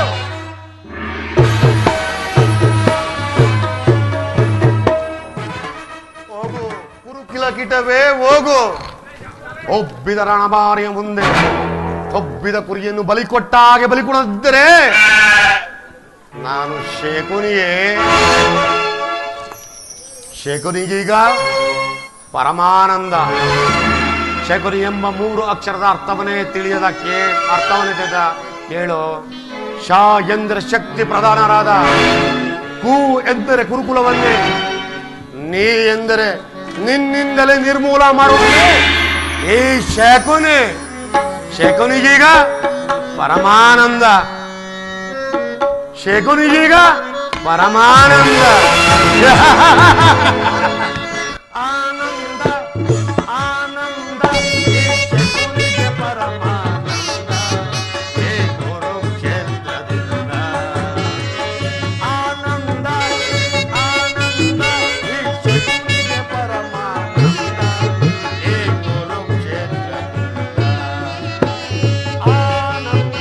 ಹೋಗು ಕುರುಕಿಲ ಕಿಟವೇ ಹೋಗು. ಒಬ್ಬಿದ ರಣಬಾರಿಯ ಮುಂದೆ ಒಬ್ಬಿದ ಕುರಿಯನ್ನು ಬಲಿ ಕೊಟ್ಟಾಗೆ ಬಲಿ ಕೊಡದಿದ್ದರೆ ನಾನು ಶೇಖುನಿಗೀಗ ಪರಮಾನಂದ. ಶೇಖುನಿ ಎಂಬ 3 ಅಕ್ಷರದ ಅರ್ಥವನ್ನೇ ತಿಳಿಯದ ಕೇಳು. ಶಾ ಎಂದರೆ ಶಕ್ತಿ ಪ್ರಧಾನರಾದ, ಕು ಎಂದರೆ ಕುರುಕುಲವನ್ನೇ, ನೀ ಎಂದರೆ ನಿನ್ನಿಂದಲೇ ನಿರ್ಮೂಲ ಮಾಡುವುದು ಈ ಶೇಖುನಿಗೀಗ ಪರಮಾನಂದ. ಶೇಖುನಿಗೀಗ ಪರಮಾನಂದ. ಆನಂದ ಆನಂದ ಶೇಖುನಿಗೆ ಪರಮಾನಂದ. ಹೇ ಕುರುಕ್ಷೇತ್ರದಿಂದ ಆನಂದ ಆನಂದ ಶೇಖುನಿಗೆ ಪರಮಾನಂದ. ಹೇ ಕುರುಕ್ಷೇತ್ರದಿಂದ ಆನಂದ.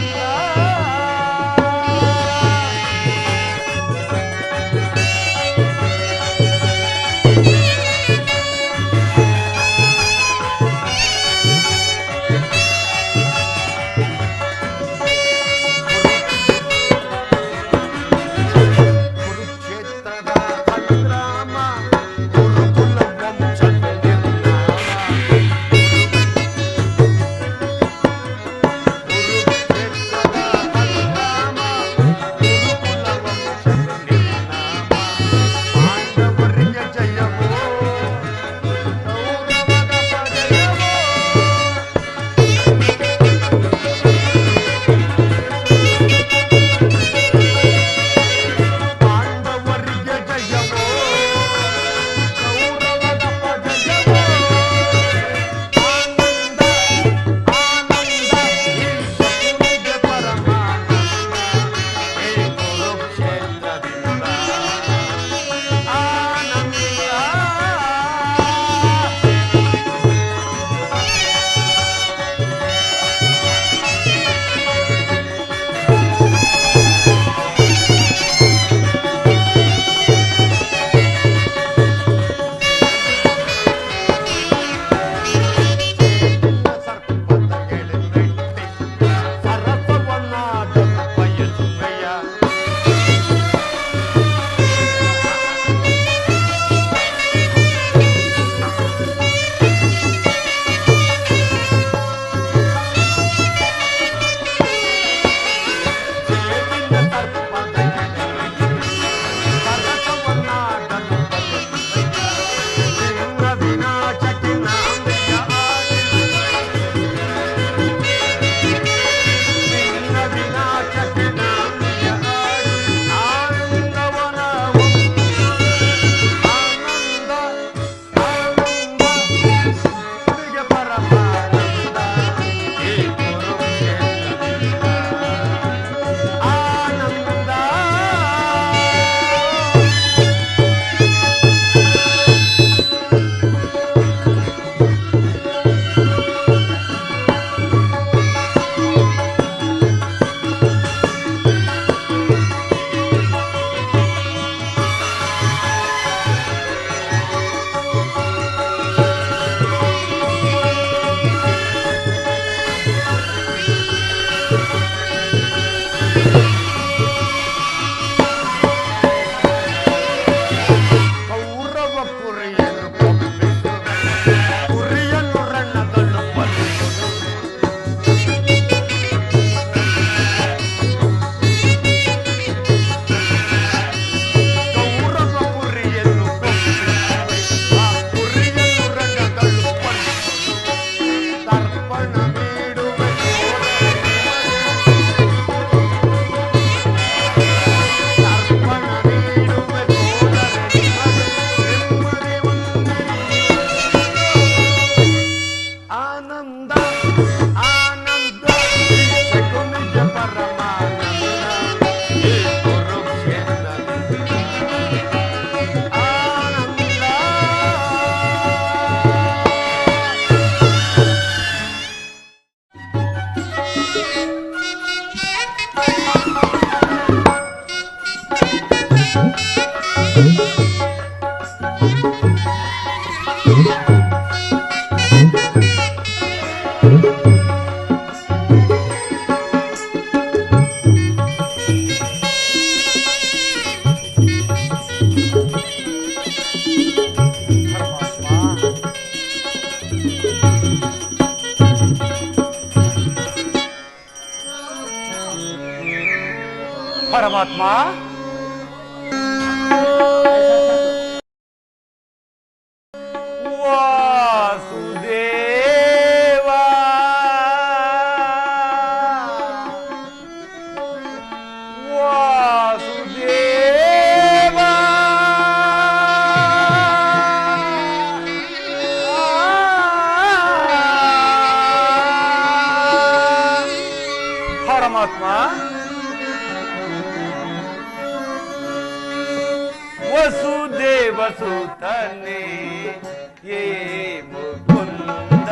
ಪರಮಾತ್ಮ ವಾಸುದೇವ ವಾಸುದೇವ ಪರಮಾತ್ಮ ವಸುದೇವ ಸುತನೆ ಯೇ ಮುಕುಂದ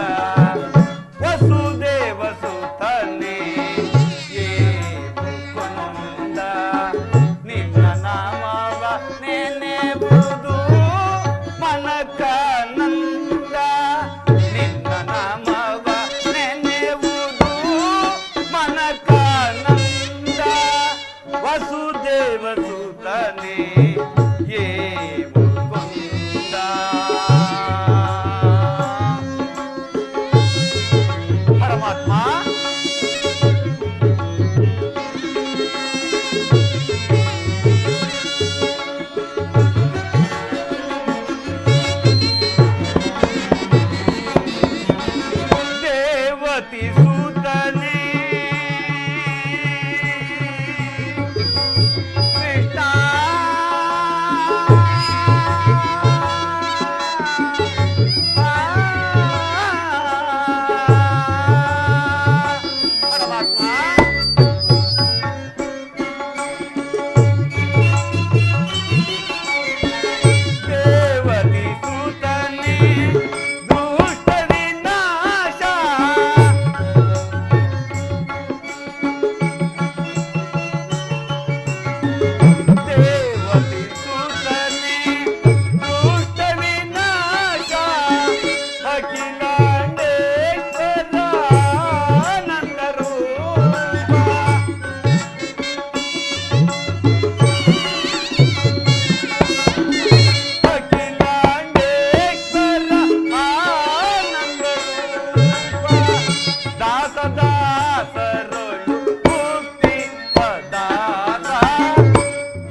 ವಸುದೇವ ಸುತನೆ ಯೇ ಮುಕುಂದ ನಿನ್ನ ನಾಮವ ನೆನೆವುದು ಮನಕಾನಂದ ನಿನ್ನ ನಾಮವ ನೆನೆವುದು ಮನಕಾನಂದ ವಸುದೇವ ಸುತನೆ ಯೇ ಮುಕುಂದ ಪರಮಾತ್ಮ ದೇವತಿ ಸುತನೆ ಕೃಷ್ಣ ದೇವತಿ ಸುತನೆ ದುಷ್ಟ ವಿನಾಶ ದೇವತಿ ಸುತನೆ ದುಷ್ಟ ವಿನಾಶ ಅಖಿಲಾಂಡೇಶ್ವರ ಆನಂದ ರೂಪ ಅಖಿಲಾಂಡೇಶ್ವರ ಆನಂದ ರೂಪ ದಾಸ ದಾಸರೊಳು ಮುಕ್ತಿ ಪದಾಸ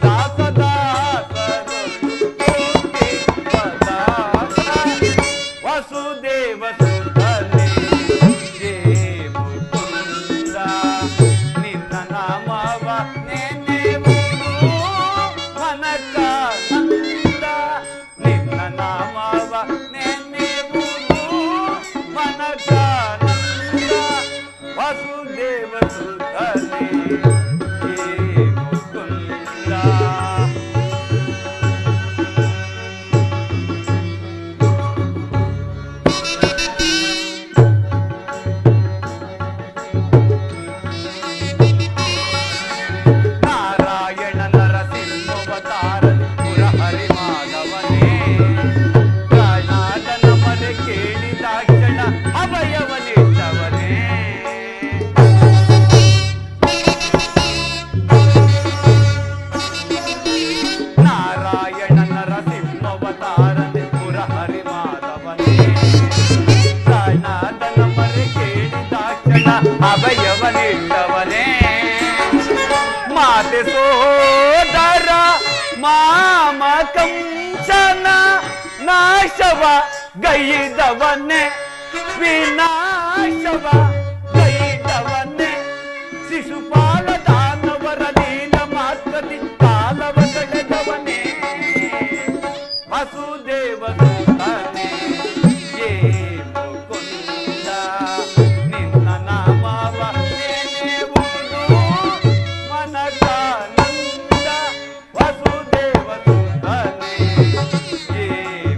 ದಾಸ ದಾಸರೊಳು ಮುಕ್ತಿ ಪದಾಸ ವಸುದೇವ ಸುತನೆ ಯೇ ಮುಕುಂದ ನಿನ್ನ ನಾಮವ ನೆನೆವುದು ಮನಕಾನಂದ ನಿನ್ನ ನಾಮವ ನೆನೆವುದು ಮನಕಾನಂದ ವಸುದೇವ ಸುತನೆ ಯೇ ಮುಕುಂದ ನಾರಾಯಣ ನರಸಿಂಹವತಾರ ಪುರಹರಿ ಮಾಧವನೇ ಪ್ರಾಣಾದನ ಮನೆ ಕೇಳಿದಾಕ್ಷಣ ಅಭಯವನಿಟ್ಟವನೇ ನಾರಾಯಣ ನರಸಿಂಹವತಾರ ಪುರಹರಿ ಮಾಧವನೇ ಪ್ರಾಣಾದನ ಮನೆ ಕೇಳಿದಾಕ್ಷಣ ಅಭಯವನಿಟ್ಟವನೇ ಮಾತೆ ಸೋದರ ಮಾಮ ಕಂಸನ ನಾಶವ ಗೈದವನ್ನೇ ವಿನಾಶವ ಗೈದವನ್ನೇ ಶಿಶುಪಾಲ ದಾನವರ ನೀಲ ಮಾತ್ರದಿ ಕಾಲವ ಕಳೆದವನೇ ವಸುದೇವ ಸುತನೆ ಯೇ ಮುಕುಂದ ನಿನ್ನ ನಾಮವ ನೆನೆವುದು ಮನಕಾನಂದ ವಸುದೇವ ಸುತನೆ ಯೇ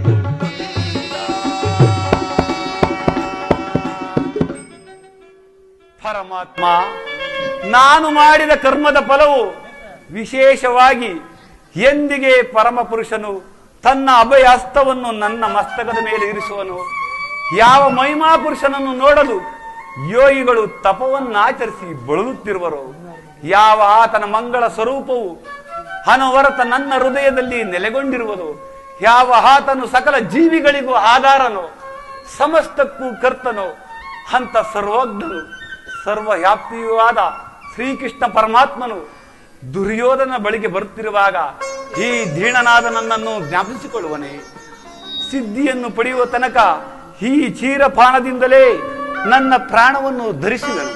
ಮುಕುಂದ ಪರಮಾತ್ಮ ನಾನು ಮಾಡಿದ ಕರ್ಮದ ಫಲವು ವಿಶೇಷವಾಗಿ ಎಂದಿಗೆ ಪರಮಪುರುಷನು ತನ್ನ ಅಭಯ ಹಸ್ತವನ್ನು ನನ್ನ ಮಸ್ತಕದ ಮೇಲೆ ಇರಿಸುವನು. ಯಾವ ಮಹಿಮಾ ಪುರುಷನನ್ನು ನೋಡಲು ಯೋಗಿಗಳು ತಪವನ್ನಾಚರಿಸಿ ಬಳಲುತ್ತಿರುವರು, ಯಾವ ಆತನ ಮಂಗಳ ಸ್ವರೂಪವು ಅನವರತ ನನ್ನ ಹೃದಯದಲ್ಲಿ ನೆಲೆಗೊಂಡಿರುವುದು, ಯಾವ ಆತನು ಸಕಲ ಜೀವಿಗಳಿಗೂ ಆಧಾರನೋ ಸಮಸ್ತಕ್ಕೂ ಕರ್ತನೋ ಅಂತ ಸರ್ವಜ್ಞನು ಸರ್ವವ್ಯಾಪ್ತಿಯೂ ಆದ ಶ್ರೀಕೃಷ್ಣ ಪರಮಾತ್ಮನು ದುರ್ಯೋಧನ ಬಳಿಗೆ ಬರುತ್ತಿರುವಾಗ ಈ ದೀನನಾದ ನನ್ನನ್ನು ಜ್ಞಾಪಿಸಿಕೊಳ್ಳುವನೇ. ಸಿದ್ಧಿಯನ್ನು ಪಡೆಯುವ ತನಕ ಈ ಕ್ಷೀರಪಾನದಿಂದಲೇ ನನ್ನ ಪ್ರಾಣವನ್ನು ಧರಿಸಿದನು.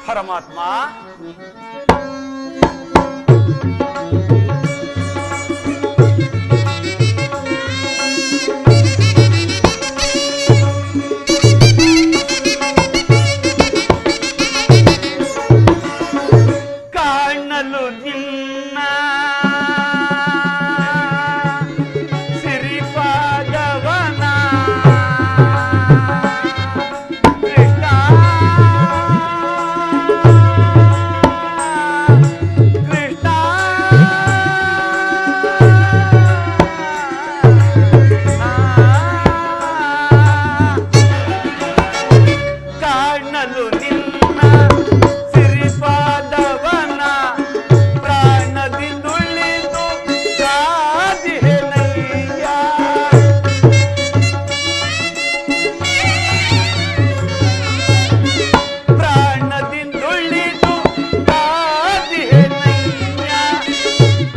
ಪರಮಾತ್ಮ ಕಾಣಲು ನಿನ್ನ ಸಿರಿಪಾದವನ ಕೃಷ್ಣ ಕೃಷ್ಣ ಕಾಣಲು ನಿನ್ನ ಸಿರಿಪಾದವನ ಪ್ರಾಣದಿಂದುಳಿದು ಕಾದಿಹೆನಯ್ಯ. ಪ್ರಾಣದಿಂದುಳಿದು ಕಾದಿಹೆನಯ್ಯ.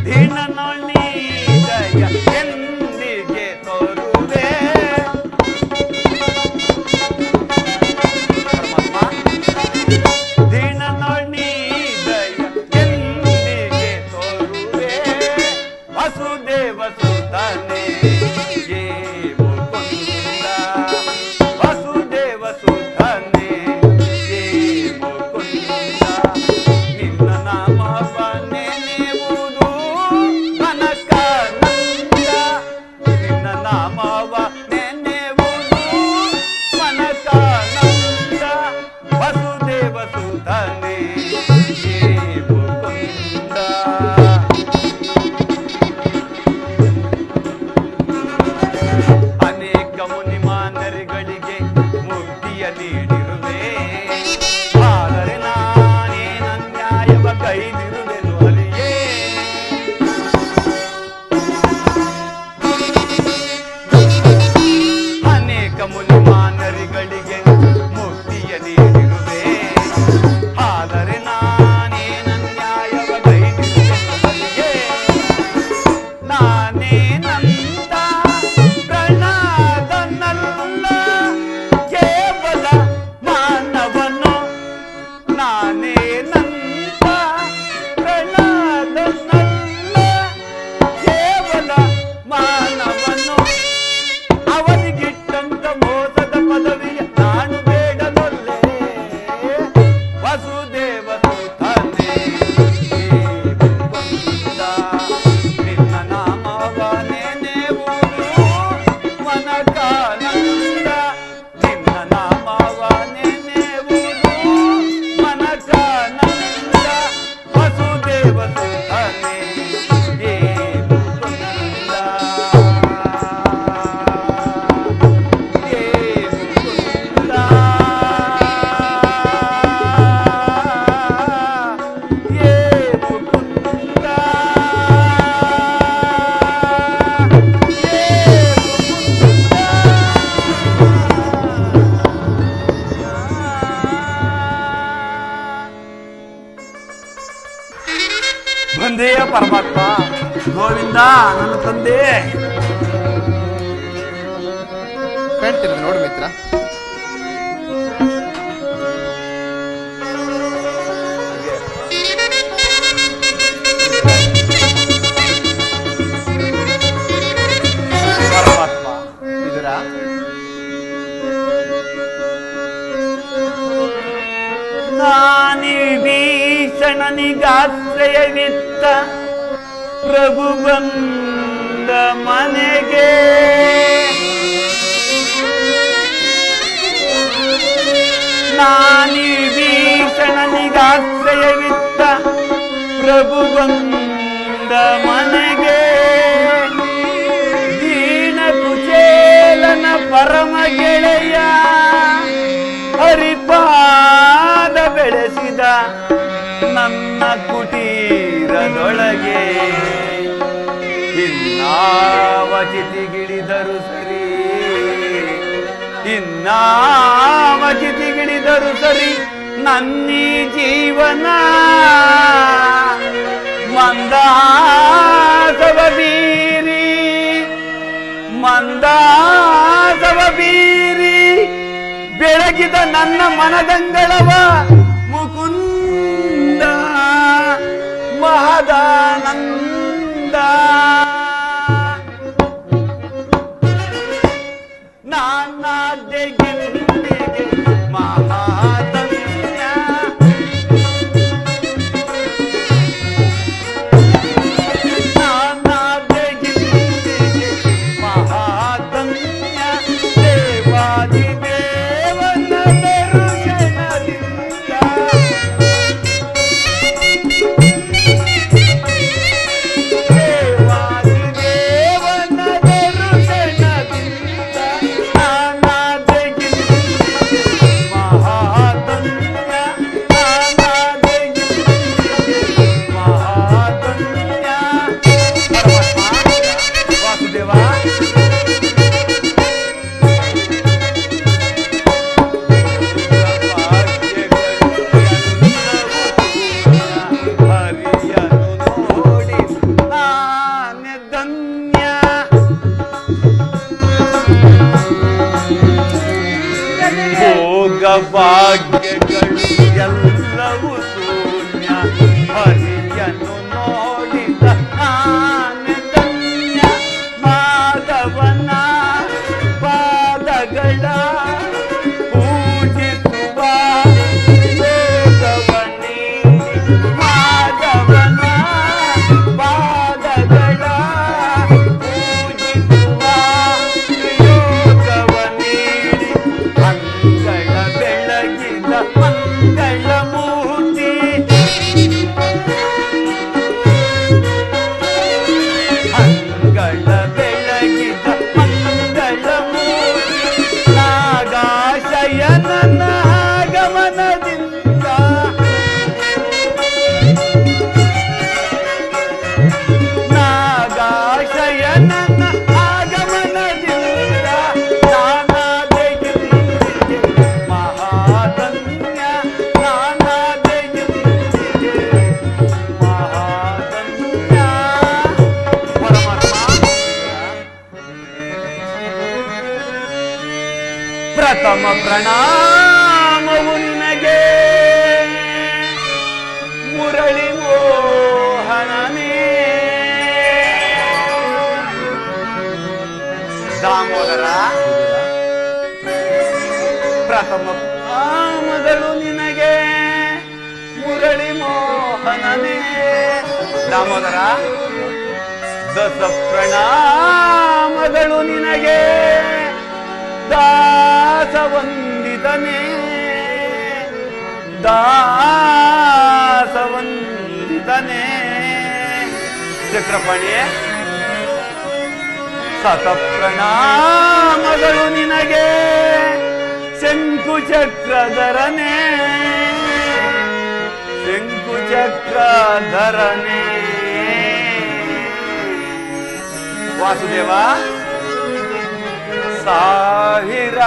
ದೀನನೊಳಿದಯ ಎಂದಿಗೆ ತೋರುವೆ. ದೀನನೊಳಿದಯ ಎಂದಿಗೆ ತೋರುವೆ. ವಸುದೇವ ಸುತನೇ ಜೇ ಮುಕುಂದ, ವಸುದೇವ ಸುತನೇ ಜೇ ಮುಕುಂದ. ನಿನ್ನ ನಾಮವ ನೆನೆಯುವುದು ಮನಕಾನಂದ, ನಿನ್ನ ನಾಮವ ನೆನೆಯುವುದು ಮನಕಾನಂದ. ವಸುದೇವ ಸುತನೇ ಜೇ ಮುಕುಂದ. ಅನೇಕ ಮುನಿಮಾನರಿಗಳಿಗೆ ಮುಕ್ತಿಯ ನೀಡಿರುವೆ, ಆದರೆ ನಾನೇನ ನ್ಯಾಯವ ಕೈದಿರುವೆನು ಅರಿಯೇ. ಅನೇಕ ಮುನಿಮಾನರಿಗಳಿಗೆ ಮುಕ್ತಿಯ ನೀಡಿರುವೆ, ಆದರೆ ನಾನೇನ ನ್ಯಾಯವ ಕೈದಿರುವೆನು ಅರಿಯೇ. ನಾನೇನಂತ ಪ್ರಣಾದನಲ್ಲ, ಕೇವಲ ಮಾನವನು. ನಾನೇನಂತ ಪ್ರಣಾದನಲ್ಲ, ಕೇವಲ ಮಾನವನು. ಅವನಿಗಿಟ್ಟಂತ ಮೋಸದ ಪದವಿಯ ನಾನು ಬೇಡಲೊಲ್ಲೆ. ವಸುದೇವ ಸುತನೇ ಮುಕುಂದ, ನಿನ್ನ ನಾಮವ ನೆನೆಯುವುದು ಮನಕಾನಂದ. ನಿನ್ನ ನಾಮವ ನೆನೆಯುವುದು ಮನಕಾನಂದ. ವಸುದೇವ ಸುತನೇ ಮುಕುಂದ, ಮುಕುಂದ, ಮುಕುಂದ. ಬಂದೆಯ ಪರಮಾತ್ಮ, ಗೋವಿಂದ ನನ್ನ ತಂದೆ. ಕಾಣ್ತಿರೋದು ನೋಡು ಮಿತ್ರ. ಪರಮಾತ್ಮ ಇದರ ನಾನಿ ಭೀಷಣನಿಗಾಶ್ರಯವಿತ್ತ ಪ್ರಭು ಬಂದ ಮನೆಗೆ ಪ್ರಭು ಬಂದ ಮನೆಗೆ ದೀನ ಕುಚೇಲನ ಪರಮ ಗೆಳೆಯ ಹರಿಪಾದ ಬೆಳೆಸಿದ ನನ್ನ ಕುಟೀರದೊಳಗೆ ಇನ್ನಾವ ಚಿತಿಗಿಳಿದರು ಸರಿ ಇನ್ನಾವ ಚಿತಿಗಿಳಿದರು ಸರಿ ನನ್ನೀ ಜೀವನ ಮಂದಾಸವ ಬೀರಿ ಮಂದಾಸವ ಬೀರಿ ಬೆಳಗಿದ ನನ್ನ ಮನದಂಗಳವ ಮುಕುಂದ ಮಹದಾನಂದ ನಾನಾದೆ ಗಿಂಡಿಗೆ ಮಹಾಧನ್ಯ ನಾನಾದೆ ಗಿಂಡಿಗೆ ಮಹಾಧನ್ಯ ದೇವಾದಿ ದೇವನ ದರ್ಶನದಿಂದ ದೇವಾದಿ ದೇವನ ದರ್ಶನದಿಂದ ನಾನಾದೆ ಗಿಂಡಿಗೆ ಮಹಾಧನ್ಯ ನಾನಾದೆ ಗಿಂಡಿಗೆ ಮಹಾಧನ್ಯ ಪರಮಾತ್ಮ ವಾಸುದೇವ ಭೋಗ ಭಾಗ್ಯಗಳು ಎಲ್ಲವೂ ಶೂನ್ಯ ಹರಿಯನ್ನು ನೋಡಿದ ನಾನೇ ಧನ್ಯ ಮಾಧವನ ಪಾದಗಳ ಪೂಜಿಸುವ ಯೋಗವನ್ನೇ ಮಾಧವನ ಪಾದಗಳ ಪೂಜಿಸುವ ಯೋಗವನ್ನೇ ಅಂಗಳ ಬೆಳಗಿದ ಮಂಗಳ ಮೂರ್ತಿ ಅಂಗಳ ಬೆಳಗಿದ ಮಂಗಳ ಮೂರ್ತಿ ನಾಗಾಶಯನನ ಆಗಮನದಿಂದ ನಾಗಾಶಯನನ ಆಗಮನದಿಂದ ನಾನಾದೆ ಗಿಂಡಿಗೆ ಮಹಾಧನ್ಯ ನಾನಾದೆ ಗಿಂಡಿಗೆ ಮಹಾಧನ್ಯ ಪರಮಾತ್ಮ ಪ್ರಥಮ ಪ್ರಣಾಮವು ನಿನಗೆ ಮುರಳಿ ಮೋಹನನೇ ದಾಮೋದರ ಪ್ರಥಮ ಪ್ರಣಾಮಗಳು ನಿನಗೆ ಮುರಳಿ ಮೋಹನನೇ ದಾಮೋದರ ದಸ ಪ್ರಣಾಮಗಳು ನಿನಗೆ ದಾಸವಂದಿತನೇ ದಾಸವಂದಿತನೇ ಚಕ್ರಪಾಣಿ ಸತ ಪ್ರಣಾಮಗಳು ನಿನಗೆ ಶಂಕುಚಕ್ರಧರನೇ ಶಂಕುಚಕ್ರಧರನೇ ವಾಸುದೇವ ಸಾವಿರ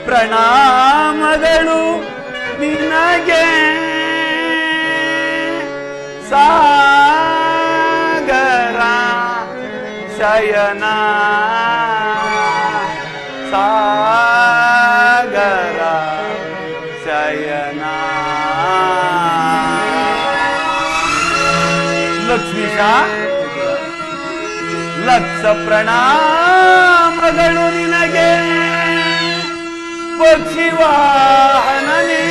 ಪ್ರಣಾಮಗಳು ನಿನಗೆ ಸಾಗರ ಶಯನ ಸಾಗರ ಶಯನ ಲಕ್ಷ್ಮೀಶ ಲಕ್ಷ ಪ್ರಣಾಮಗಳು ನಿನಗೆ ಪಕ್ಷಿವಾಹನನೇ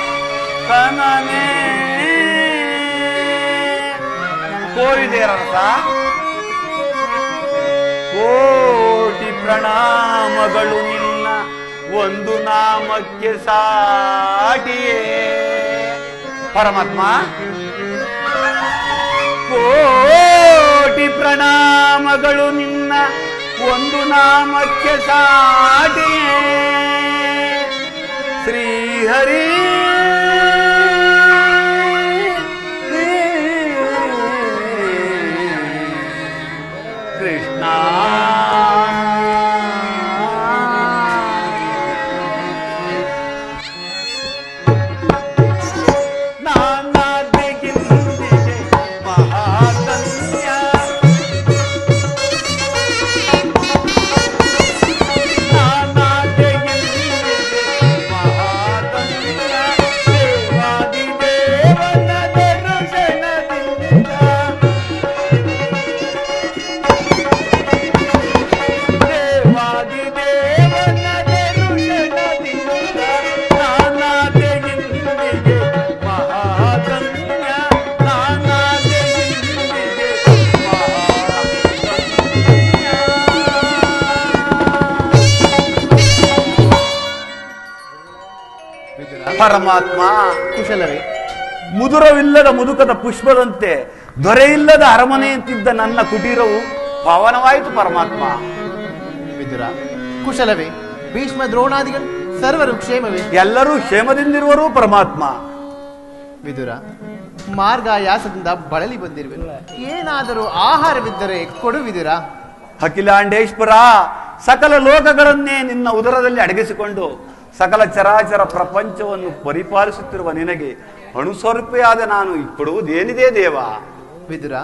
ಪಕ್ಷಿವಾಹನನೇ ಕೋವಿದೇರಸ ಕೋಟಿ ಪ್ರಣಾಮಗಳು ನಿನ್ನ ಒಂದು ನಾಮಕ್ಕೆ ಸಾಟಿಯೇ ಪರಮಾತ್ಮ. ಕೋಟಿ ಪ್ರಣಾಮಗಳು ನಿನ್ನ ಒಂದು ನಾಮಕ್ಕೆ ಸಾಟಿಯೇ ಶ್ರೀಹರಿ. ಕೃಷ್ಣ ಪರಮಾತ್ಮ. ಕುಶಲವೇ? ಮುದುರವಿಲ್ಲದ ಮುದುಕದ ಪುಷ್ಪದಂತೆ ದೊರೆಯಿಲ್ಲದ ಅರಮನೆಯಂತಿದ್ದ ನನ್ನ ಕುಟೀರವು ಪಾವನವಾಯಿತು ಪರಮಾತ್ಮ. ವಿದುರ, ಕುಶಲವೇ? ಭೀಷ್ಮ ದ್ರೋಣಾದಿಗಳು ಸರ್ವರು ಕ್ಷೇಮವೇ? ಎಲ್ಲರೂ ಕ್ಷೇಮದಿಂದಿರುವರು ಪರಮಾತ್ಮ. ವಿದುರ, ಮಾರ್ಗಾಯಾಸದಿಂದ ಬಳಲಿ ಬಂದಿರುವೆ, ಏನಾದರೂ ಆಹಾರವಿದ್ದರೆ ಕೊಡು ವಿದುರ. ಅಖಿಲಾಂಡೇಶ್ವರ, ಸಕಲ ಲೋಕಗಳನ್ನೇ ನಿನ್ನ ಉದರದಲ್ಲಿ ಅಡಗಿಸಿಕೊಂಡು ಸಕಲ ಚರಾಚರ ಪ್ರಪಂಚವನ್ನು ಪರಿಪಾಲಿಸುತ್ತಿರುವ ನಿನಗೆ ಅಣುಸ್ವರೂಪಿಯಾದ ನಾನು ಕೊಡುವುದೇನಿದೆ ದೇವ? ವಿದುರ,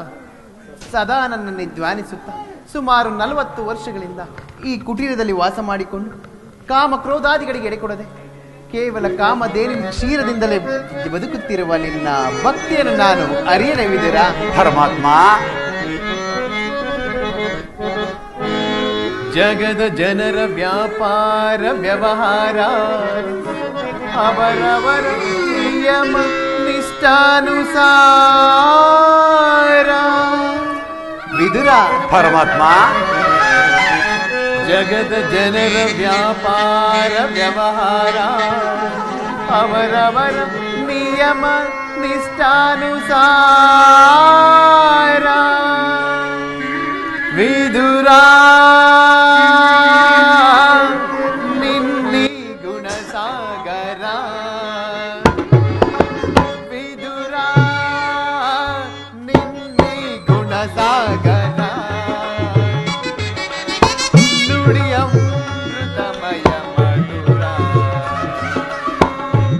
ಸದಾ ನನ್ನನ್ನು ಧ್ಯಾನಿಸುತ್ತ ಸುಮಾರು 40 ವರ್ಷಗಳಿಂದ ಈ ಕುಟೀರದಲ್ಲಿ ವಾಸ ಮಾಡಿಕೊಂಡು ಕಾಮ ಕ್ರೋಧಾದಿಗಳಿಗೆ ಎಡೆಕೊಡದೆ ಕೇವಲ ಕಾಮಧೇನಿನ ಕ್ಷೀರದಿಂದಲೇ ಬದುಕುತ್ತಿರುವ ನಿನ್ನ ಭಕ್ತಿಯನ್ನು ನಾನು ಅರಿಯನೆ ವಿದುರ. ಪರಮಾತ್ಮ, ಜಗದ ಜನರ ವ್ಯಾಪಾರ ವ್ಯವಹಾರ ಅವರವರ ನಿಯಮ ನಿಷ್ಠಾನುಸಾರ. ವಿದುರ, ಪರಮಾತ್ಮ, ಜಗದ ಜನರ ವ್ಯಾಪಾರ ವ್ಯವಹಾರ ಅವರವರ ನಿಯಮ ನಿಷ್ಠಾನುಸಾರ. ವಿದುರ, ನಿನ್ನಿ ಗುಣಸಾಗರ. ವಿದುರ, ನಿನ್ನಿ ಗುಣಸಾಗರ. ನುಡಿಯಮೃತಮಯ ಮಧುರ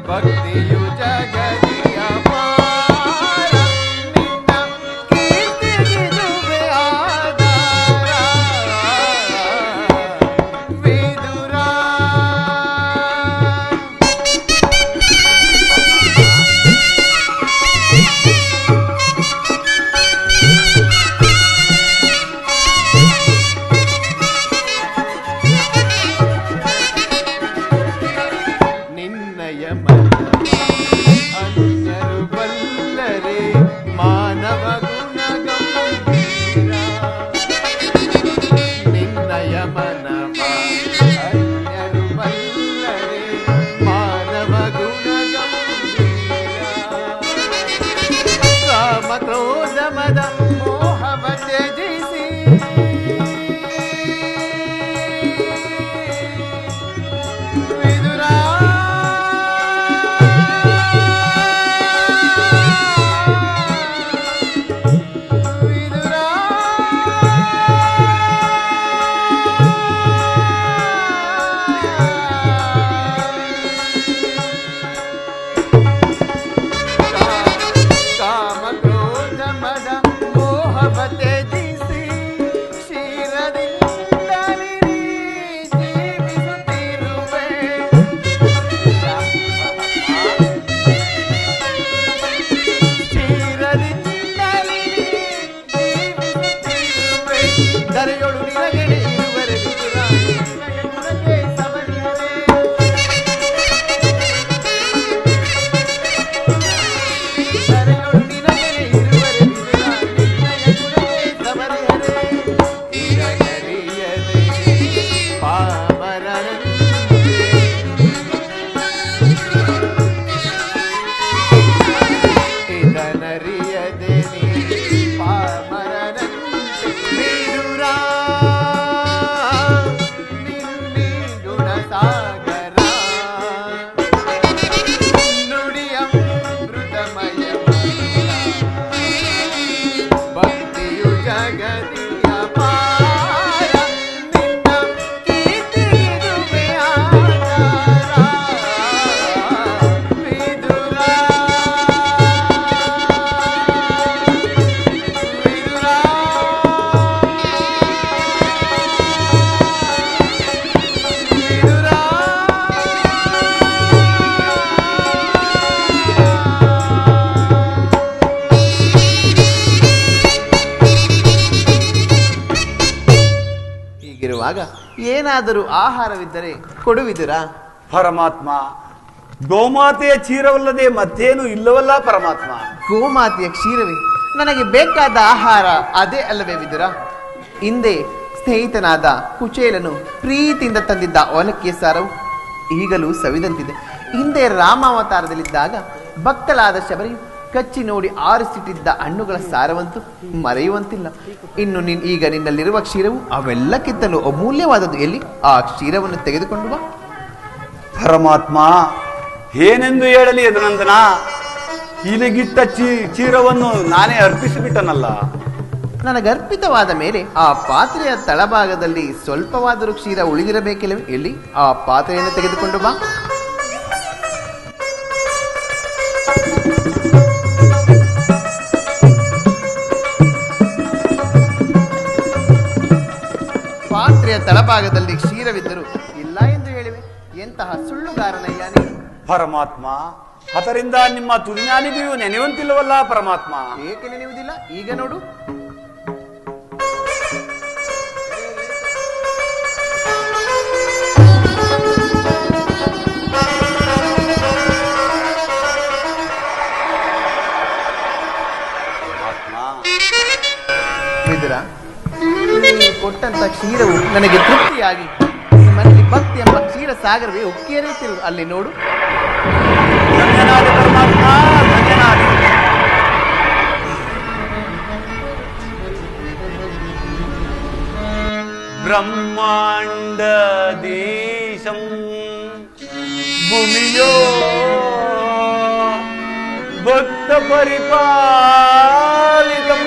ಭಕ್ತಿಯು ಜಗದಿಯ ಪಾರ. ನಿನ್ನ ಕೀರ್ತಿಗಿದುವೆ ಆಧಾರ. ವಿದುರ, ನಿನ್ನಯ ಮನ ಅನ್ಯರು ಬಲ್ಲರೆ ಮಾನವ ಗುಣಗಂಭೀರ. ನಿನ್ನಯ ಮನವ ಅನ್ಯರು ಬಲ್ಲರೆ ಮಾನವ ಗುಣಗಂಭೀರ. ಕಾಮ ಕ್ರೋಧ ಮದ ಮೋಹವ ತ್ಯಜಿಸಿ ವಿದುರ, ವಿದುರ, ಕಾಮ ಕ್ರೋಧ ಮದ ಮೋಹವ ತ್ಯಜಿಸಿ ಕ್ಷೀರದಿಂದಲಿರಿ ಜೀವಿಸುತ್ತಿರುವೆ. ಕ್ಷೀರದಿಂದಲಿರಿ ಜೀವಿಸುತ್ತಿರುವೆ. ದರೆಯೊಳು ನಿನಗೆಡೆ ಇರುವರೆ ವಿದುರ, ನಿನಗೆ ಗುಣಕ್ಕೆ ಸಮನಿರುವೆ. ದರೆಯೊಳು ನಿನಗೆಡೆ ಇರುವರೆ ವಿದುರ, ನಿನಗೆ ಗುಣಕ್ಕೆ ಇರುವಾಗ ಏನಾದರೂ ಆಹಾರವಿದ್ದರೆ ಕೊಡುವಿದುರಾ? ಪರಮಾತ್ಮ, ಗೋಮಾತೆಯ ಕ್ಷೀರವಲ್ಲದೆ ಮತ್ತೇನು ಇಲ್ಲವಲ್ಲ ಪರಮಾತ್ಮ. ಗೋಮಾತೆಯ ಕ್ಷೀರವೇ ನನಗೆ ಬೇಕಾದ ಆಹಾರ ಅದೇ ಅಲ್ಲವೇ ವಿದುರ? ಹಿಂದೆ ಸ್ನೇಹಿತನಾದ ಕುಚೇಲನು ಪ್ರೀತಿಯಿಂದ ತಂದಿದ್ದ ಅವಲಕ್ಕಿಯ ಸಾರವು ಈಗಲೂ ಸವಿದಂತಿದೆ. ಹಿಂದೆ ರಾಮಾವತಾರದಲ್ಲಿದ್ದಾಗ ಭಕ್ತಲಾದ ಶಬರಿಯು ಕಚ್ಚಿ ನೋಡಿ ಆರಿಸಿಟ್ಟಿದ್ದ ಹಣ್ಣುಗಳ ಸಾರವಂತೂ ಮರೆಯುವಂತಿಲ್ಲ. ಇನ್ನು ಈಗ ನಿನ್ನಲ್ಲಿರುವ ಕ್ಷೀರವು ಅವೆಲ್ಲಕ್ಕಿಂತಲೂ ಅಮೂಲ್ಯವಾದದ್ದು. ಎಲ್ಲಿ ಆ ಕ್ಷೀರವನ್ನು ತೆಗೆದುಕೊಂಡು ಬಾ. ಪರಮಾತ್ಮ, ಏನೆಂದು ಹೇಳಲಿ ಯದುನಂದನ? ಇಲಿಗಿಟ್ಟ ಚೀರವನ್ನು ನಾನೇ ಅರ್ಪಿಸಿಬಿಟ್ಟನಲ್ಲ. ನನಗರ್ಪಿತವಾದ ಮೇಲೆ ಆ ಪಾತ್ರೆಯ ತಳಭಾಗದಲ್ಲಿ ಸ್ವಲ್ಪವಾದರೂ ಕ್ಷೀರ ಉಳಿದಿರಬೇಕಿಲ್ಲವೇ? ಎಲ್ಲಿ ಆ ಪಾತ್ರೆಯನ್ನು ತೆಗೆದುಕೊಂಡು ಬಾ. ಪಾತ್ರೆಯ ತಳಭಾಗದಲ್ಲಿ ಕ್ಷೀರವಿದ್ದರೂ ಇಲ್ಲ ಎಂದು ಹೇಳಿವೆ. ಎಂತಹ ಸುಳ್ಳುಗಾರನಯ್ಯ ನೀನು. ಪರಮಾತ್ಮ, ಅದರಿಂದ ನಿಮ್ಮ ತುದಿನಾಲಿಗೆಯೂ ನೆನೆಯುವಂತಿಲ್ಲವಲ್ಲ ಪರಮಾತ್ಮ. ಏಕೆ ನೆನೆಯುವುದಿಲ್ಲ? ಈಗ ನೋಡು. ವಿದುರ, ನೀನು ಕೊಟ್ಟಂತ ಕ್ಷೀರವು ನನಗೆ ತೃಪ್ತಿಯಾಗಿ ಮನೆಯಲ್ಲಿ ಭಕ್ತಿ ಎಂಬ ಕ್ಷೀರ ಸಾಗರವೇ ಉಕ್ಕಿ ಹರಿಯುತ್ತಿರುವುದು. ಅಲ್ಲಿ ನೋಡು. ಧನ್ಯನಾದ ಪರಮಾತ್ಮ, ಧನ್ಯನಾದ. ಬ್ರಹ್ಮಾಂಡ ದೇಶಂ ಭೂಮಿಯೋ ಭಕ್ತ ಪರಿಪಾಲಿತಂ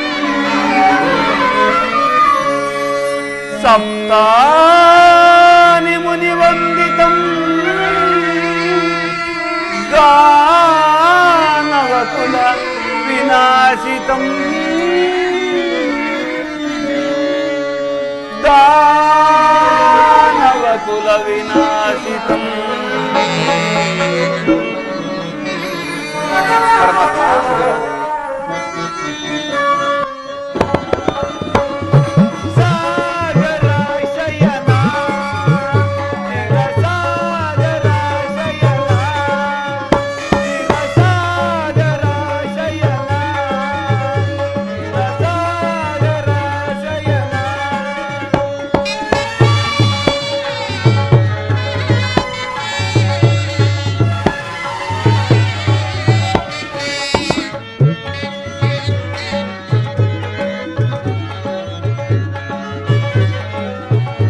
ಸಪ್ತಾನಿ ಮುನಿ ವಂದಿತಂ ದಾನವಕುಲ ವಿನಾಶಿತಂ ದಾನವಕುಲ ವಿನಾಶಿತಂ.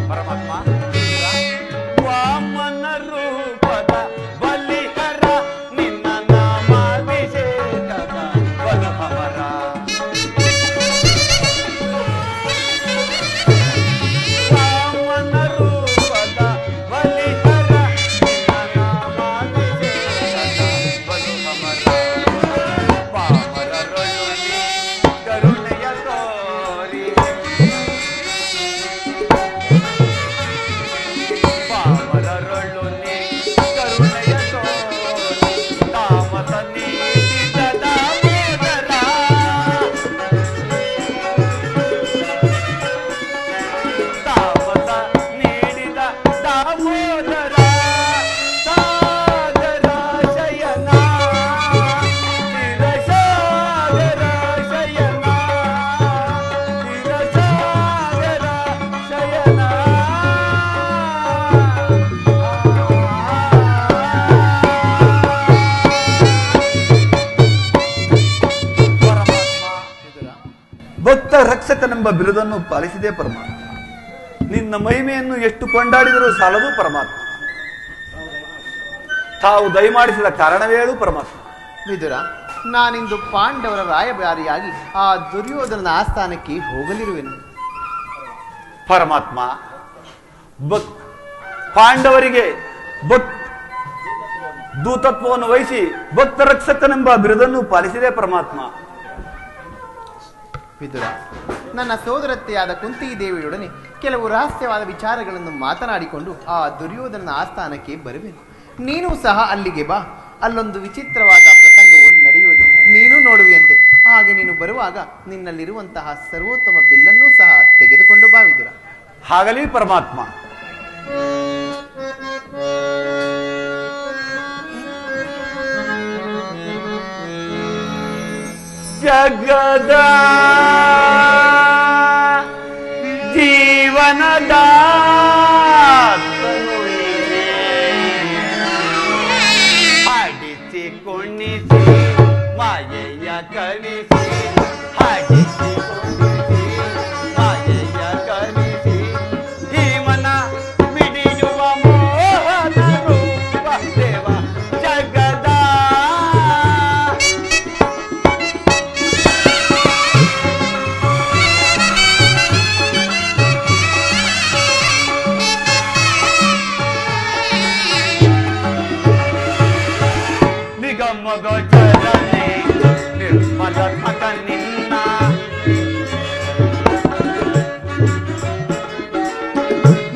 ಪರಮಾತ್ಮ, ಭಕ್ತ ರಕ್ಷಕನೆಂಬ ಬಿರುದನ್ನು ಪಾಲಿಸಿದೆ ಪರಮಾತ್ಮ. ನಿನ್ನ ಮಹಿಮೆಯನ್ನು ಎಷ್ಟು ಕೊಂಡಾಡಿದರೂ ಸಾಲದು ಪರಮಾತ್ಮ. ತಾವು ದಯಮಾಡಿಸಿದ ಕಾರಣವೇ ಹೇಳು ಪರಮಾತ್ಮ. ವಿದುರ, ನಾನಿಂದು ಪಾಂಡವರ ರಾಯಭಾರಿಯಾಗಿ ಆ ದುರ್ಯೋಧನನ ಆಸ್ಥಾನಕ್ಕೆ ಹೋಗಲಿರುವೆನು. ಪರಮಾತ್ಮ, ಪಾಂಡವರಿಗೆ ದೂತತ್ವವನ್ನು ವಹಿಸಿ ಭಕ್ತ ರಕ್ಷಕನೆಂಬ ಬಿರುದನ್ನು ಪಾಲಿಸಿದೆ ಪರಮಾತ್ಮ. ವಿದುರ, ನನ್ನ ಸೋದರತ್ತೆಯಾದ ಕುಂತಿ ದೇವಿಯೊಡನೆ ಕೆಲವು ರಹಸ್ಯವಾದ ವಿಚಾರಗಳನ್ನು ಮಾತನಾಡಿಕೊಂಡು ಆ ದುರ್ಯೋಧನನ ಆಸ್ಥಾನಕ್ಕೆ ಬರುವೆನು. ನೀನು ಸಹ ಅಲ್ಲಿಗೆ ಬಾ. ಅಲ್ಲೊಂದು ವಿಚಿತ್ರವಾದ ಪ್ರಸಂಗವು ನಡೆಯುವುದು, ನೀನು ನೋಡುವಿಯಂತೆ. ಹಾಗೆ ನೀನು ಬರುವಾಗ ನಿನ್ನಲ್ಲಿರುವಂತಹ ಸರ್ವೋತ್ತಮ ಬಿಲ್ಲನ್ನೂ ಸಹ ತೆಗೆದುಕೊಂಡು ಬಾ ವಿದುರ. ಹಾಗಲಿ ಪರಮಾತ್ಮ. ಜಗದ ಜೀವನದ ಹಾಡಿಸಿ ಕುಣಿಸಿ ಮಾಯೆಯ ಕಣಿಸಿ, ಹಾಡಿಸಿ ಕುಣಿಸಿ ಮಾಯೆಯ ಕಣಿಸಿ, ಜೀವನ ಮಿಡಿಯುವ ಮೋಹನ ರೂಪ ದೇವ ಜಗದ. ನಿಗಮಗೋಚರನೆ ನಿರ್ಮಲಾತ್ಮಕ ನಿನ್ನ,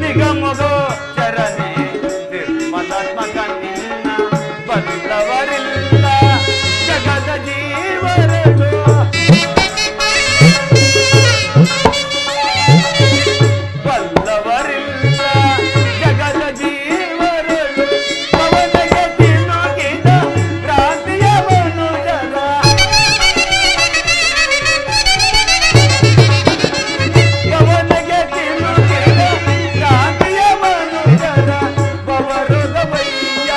ನಿಗಮಗೋಚರನೆ ನಿರ್ಮಲಾತ್ಮಕ ನಿನ್ನ, ಬಲ್ಲವರಿಲ್ಲ ಜಗದ ಜೀವರದು, ಬಲ್ಲವರಿಲ್ಲ ಜಗದ ಜೀವರದು, ಪವನಗೆ ತಿರುಗಿದ ಕ್ರಾಂತಿಯ ಮನುಜರ, ಪವನಗೆ ತಿರುಗಿದ ಕ್ರಾಂತಿಯ ಮನುಜರ ಬವರುದವಯ್ಯ.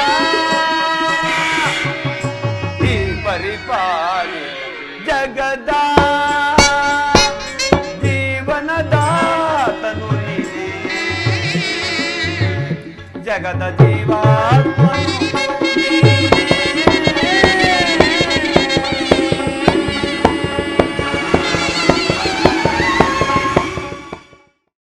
ಈ ಪರಿಪಾಲಿ ಜಗದ ಜೀವನದಾತನು ನೀನೇ, ಜಗದ ಜೀವಾತ್ಮನು